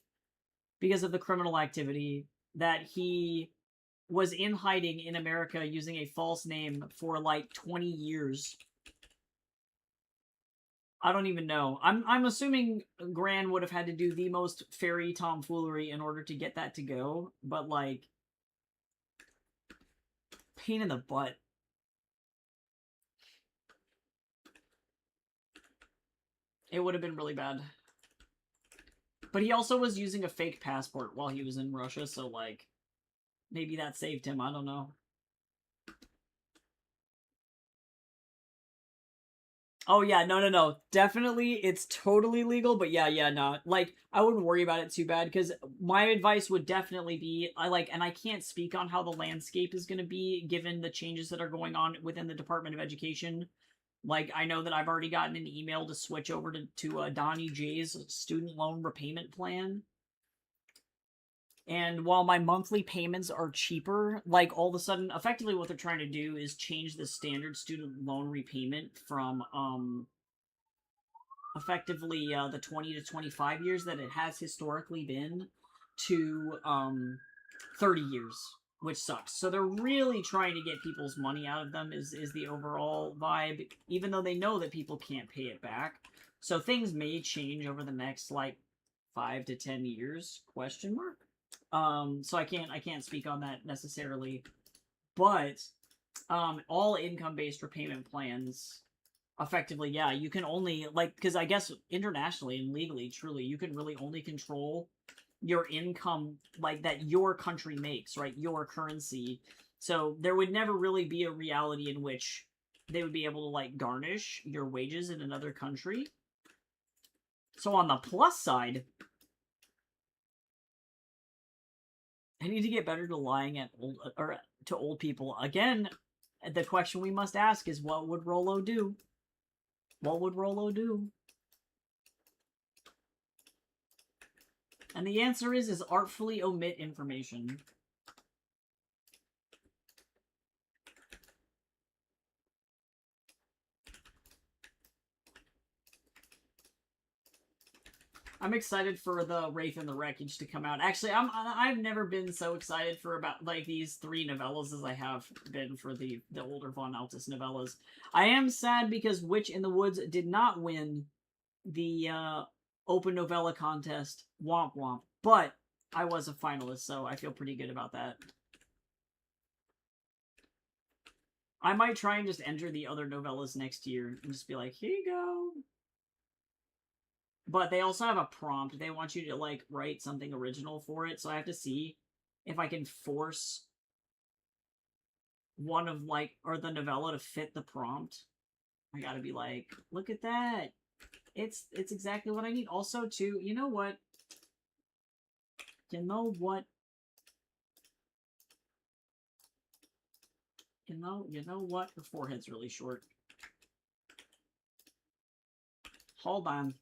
because of the criminal activity, that he was in hiding in America using a false name for like 20 years. I don't even know. I'm assuming Gran would have had to do the most fairy tomfoolery in order to get that to go, but like pain in the butt. It would have been really bad. But he also was using a fake passport while he was in Russia, so like maybe that saved him, I don't know. Oh, yeah, no. Definitely, it's totally legal, but yeah, no. Like, I wouldn't worry about it too bad, because my advice would definitely be, and I can't speak on how the landscape is going to be, given the changes that are going on within the Department of Education. Like, I know that I've already gotten an email to switch over to Donnie J's student loan repayment plan. And while my monthly payments are cheaper, like, all of a sudden, effectively what they're trying to do is change the standard student loan repayment from, effectively, the 20 to 25 years that it has historically been to, 30 years, which sucks. So they're really trying to get people's money out of them is the overall vibe, even though they know that people can't pay it back. So things may change over the next, like, 5 to 10 years, question mark? So I can't speak on that necessarily, but all income-based repayment plans, effectively, yeah, you can only, like, because I guess internationally and legally, truly, you can really only control your income, like, that your country makes, right? Your currency. So there would never really be a reality in which they would be able to, like, garnish your wages in another country. So on the plus side, I need to get better to lying to old people. Again, the question we must ask is, what would Rolo do? What would Rolo do? And the answer is artfully omit information. I'm excited for the Wraith and the Wreckage to come out. Actually, I've never been so excited for about like these 3 novellas as I have been for the older Von Altus novellas. I am sad because Witch in the Woods did not win the open novella contest. Womp womp. But I was a finalist, so I feel pretty good about that. I might try and just enter the other novellas next year and just be like, here you go. But they also have a prompt. They want you to, like, write something original for it, so I have to see if I can force one of, like, or the novella to fit the prompt. I gotta be like, look at that. It's exactly what I need. Also, too, you know what? You know what? You know what? Her forehead's really short. Hold on.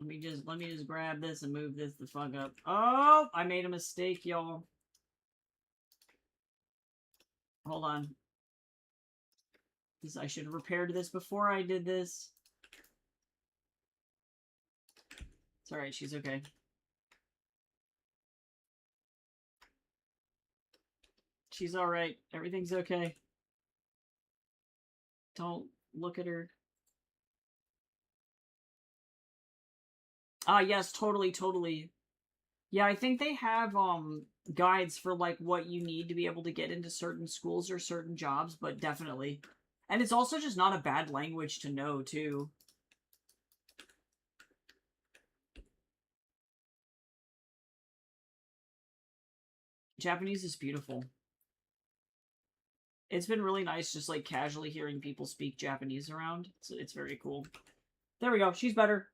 Let me just grab this and move this the fuck up. Oh, I made a mistake, y'all. Hold on. I should have repaired this before I did this. It's alright, she's okay. She's alright. Everything's okay. Don't look at her. Ah, yes, totally. Yeah, I think they have, guides for, like, what you need to be able to get into certain schools or certain jobs, but definitely. And it's also just not a bad language to know, too. Japanese is beautiful. It's been really nice just like casually hearing people speak Japanese around. It's very cool. There we go. She's better.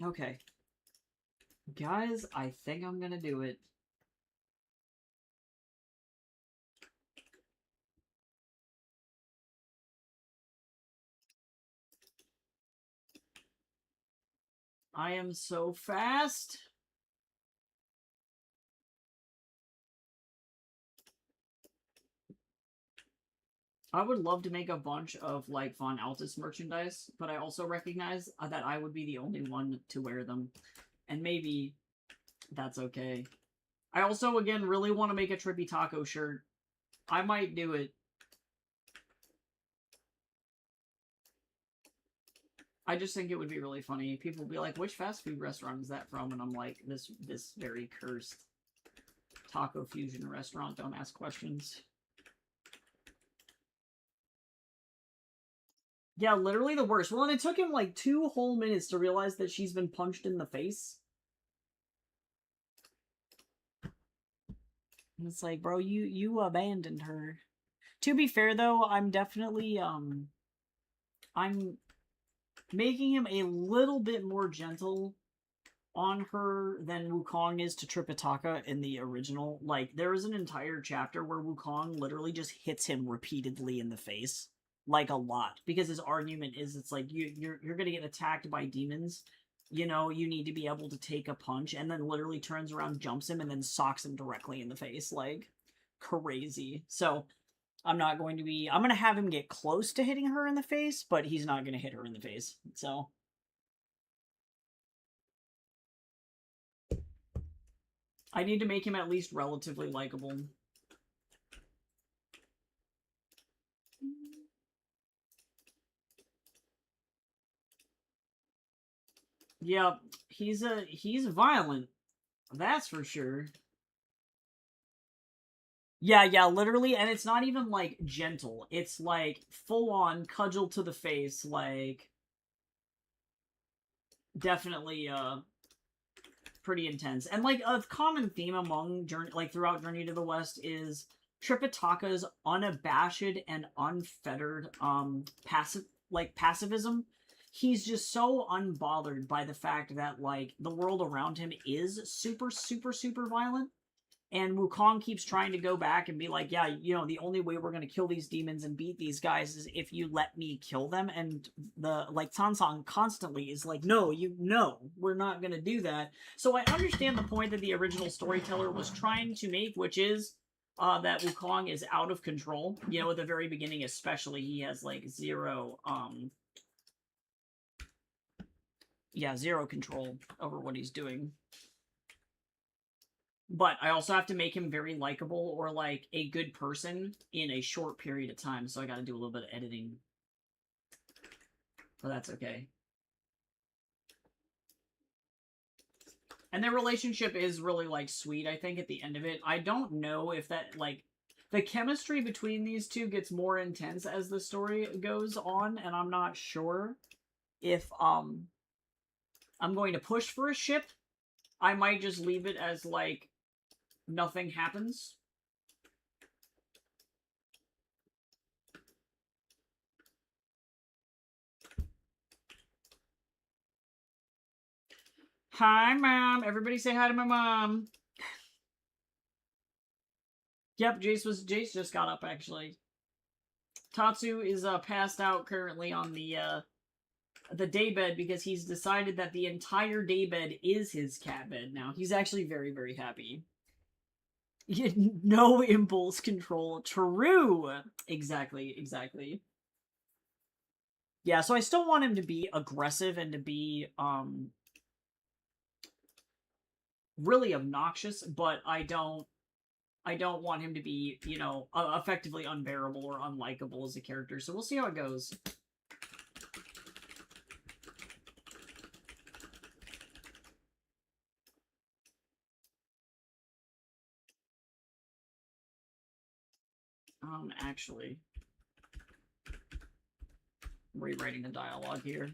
Okay. Guys, I think I'm gonna do it. I am so fast. I would love to make a bunch of, like, Von Altus merchandise, but I also recognize that I would be the only one to wear them. And maybe that's okay. I also, again, really want to make a Trippy Taco shirt. I might do it. I just think it would be really funny. People would be like, which fast food restaurant is that from? And I'm like, this very cursed taco fusion restaurant. Don't ask questions. Yeah, literally the worst. Well, and it took him like 2 whole minutes to realize that she's been punched in the face. And it's like, bro, you abandoned her. To be fair, though, I'm definitely, I'm making him a little bit more gentle on her than Wukong is to Tripitaka in the original. Like, there is an entire chapter where Wukong literally just hits him repeatedly in the face. Like, a lot. Because his argument is, it's like, you're gonna get attacked by demons. You know, you need to be able to take a punch, and then literally turns around, jumps him, and then socks him directly in the face. Like, crazy. So, I'm not going to be... I'm going to have him get close to hitting her in the face, but he's not going to hit her in the face. So... I need to make him at least relatively likable. Yeah, he's violent. That's for sure. Yeah, literally, and it's not even, like, gentle. It's, like, full-on cudgel to the face, like... Definitely, pretty intense. And, like, a common theme among, throughout Journey to the West is Tripitaka's unabashed and unfettered, pacifism. He's just so unbothered by the fact that, like, the world around him is super, super, super violent. And Wukong keeps trying to go back and be like, yeah, you know, the only way we're going to kill these demons and beat these guys is if you let me kill them. And Sansang constantly is like, no, we're not going to do that. So I understand the point that the original storyteller was trying to make, which is that Wukong is out of control. You know, at the very beginning especially, he has, like, zero control over what he's doing. But I also have to make him very likable or, like, a good person in a short period of time, so I gotta do a little bit of editing. But that's okay. And their relationship is really, like, sweet, I think, at the end of it. I don't know if that, like... The chemistry between these two gets more intense as the story goes on, and I'm not sure if, I'm going to push for a ship. I might just leave it as, like, nothing happens. Hi, Mom. Everybody say hi to my mom. Yep, Jace just got up, actually. Tatsu is passed out currently on the daybed because he's decided that the entire daybed is his cat bed now. He's actually very, very happy. No impulse control. True. Exactly. Yeah, so I still want him to be aggressive and to be, really obnoxious, but I don't want him to be, you know, effectively unbearable or unlikable as a character, so we'll see how it goes. Actually, rewriting the dialogue here.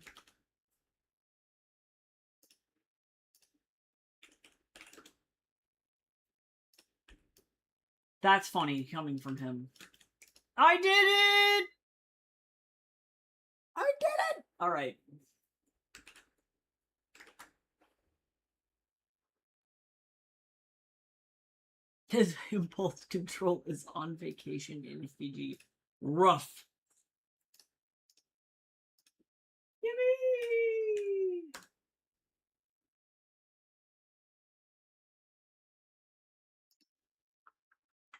That's funny coming from him. I did it! I did it! Alright. His impulse control is on vacation in Fiji. Rough. Yippee!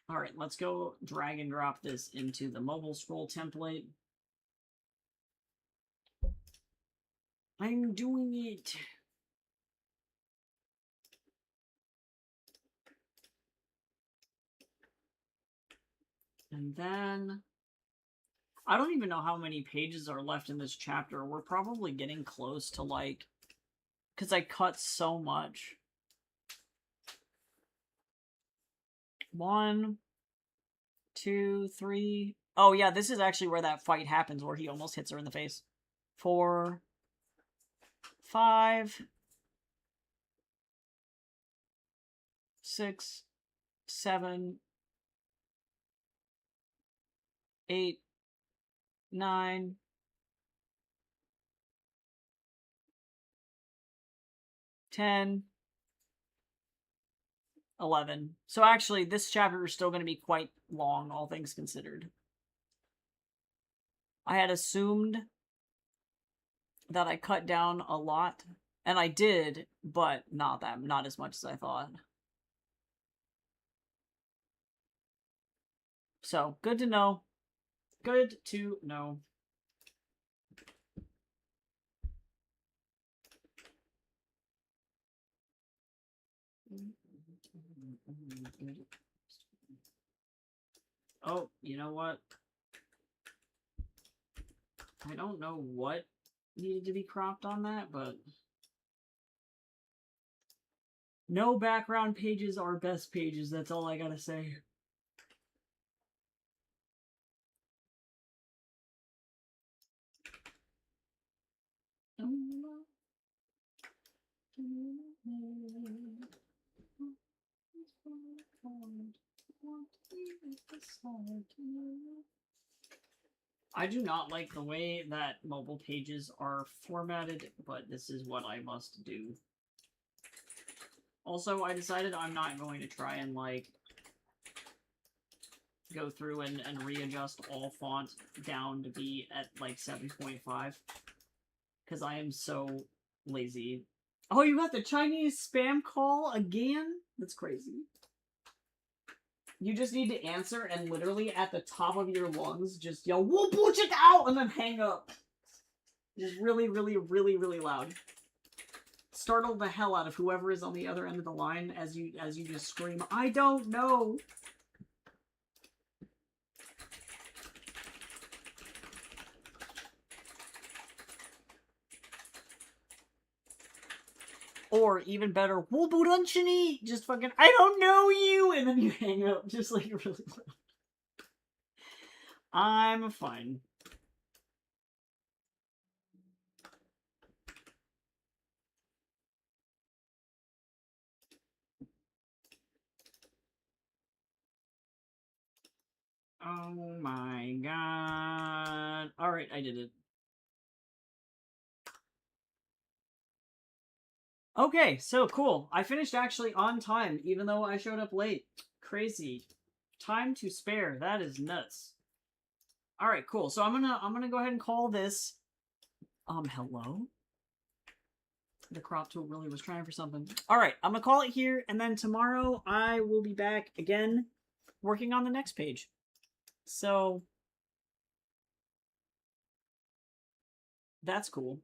Alright, let's go drag and drop this into the mobile scroll template. I'm doing it. And then I don't even know how many pages are left in this chapter. We're probably getting close to like, because I cut so much. 1, 2, 3. Oh yeah, this is actually where that fight happens, where he almost hits her in the face. 4, 5, 6, 7, 8, 9, 10, 11. So actually, this chapter is still going to be quite long, all things considered. I had assumed that I cut down a lot, and I did, but not as much as I thought. So, good to know. Good to know. Oh, you know what? I don't know what needed to be cropped on that, but no background pages are best pages. That's all I gotta say. I do not like the way that mobile pages are formatted, but this is what I must do. Also, I decided I'm not going to try and, like, go through and readjust all font down to be at, like, 7.5. Because I am so lazy. Oh, you got the Chinese spam call again? That's crazy. You just need to answer and literally at the top of your lungs just yell, "Whoa, push it out!" and then hang up. Just really, really, really, really loud. Startle the hell out of whoever is on the other end of the line as you just scream, "I don't know!" Or, even better, "Wobudanchini!" Just fucking, "I don't know you!" and then you hang up, just like really loud. I'm fine. Oh my god. Alright, I did it. Okay, so cool. I finished actually on time, even though I showed up late. Crazy. Time to spare. That is nuts. Alright, cool. So I'm gonna go ahead and call this hello? The crop tool really was trying for something. Alright, I'm gonna call it here, and then tomorrow I will be back again working on the next page. So that's cool.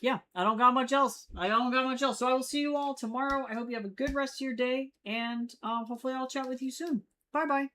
Yeah, I don't got much else. So I will see you all tomorrow. I hope you have a good rest of your day, and hopefully I'll chat with you soon. Bye-bye.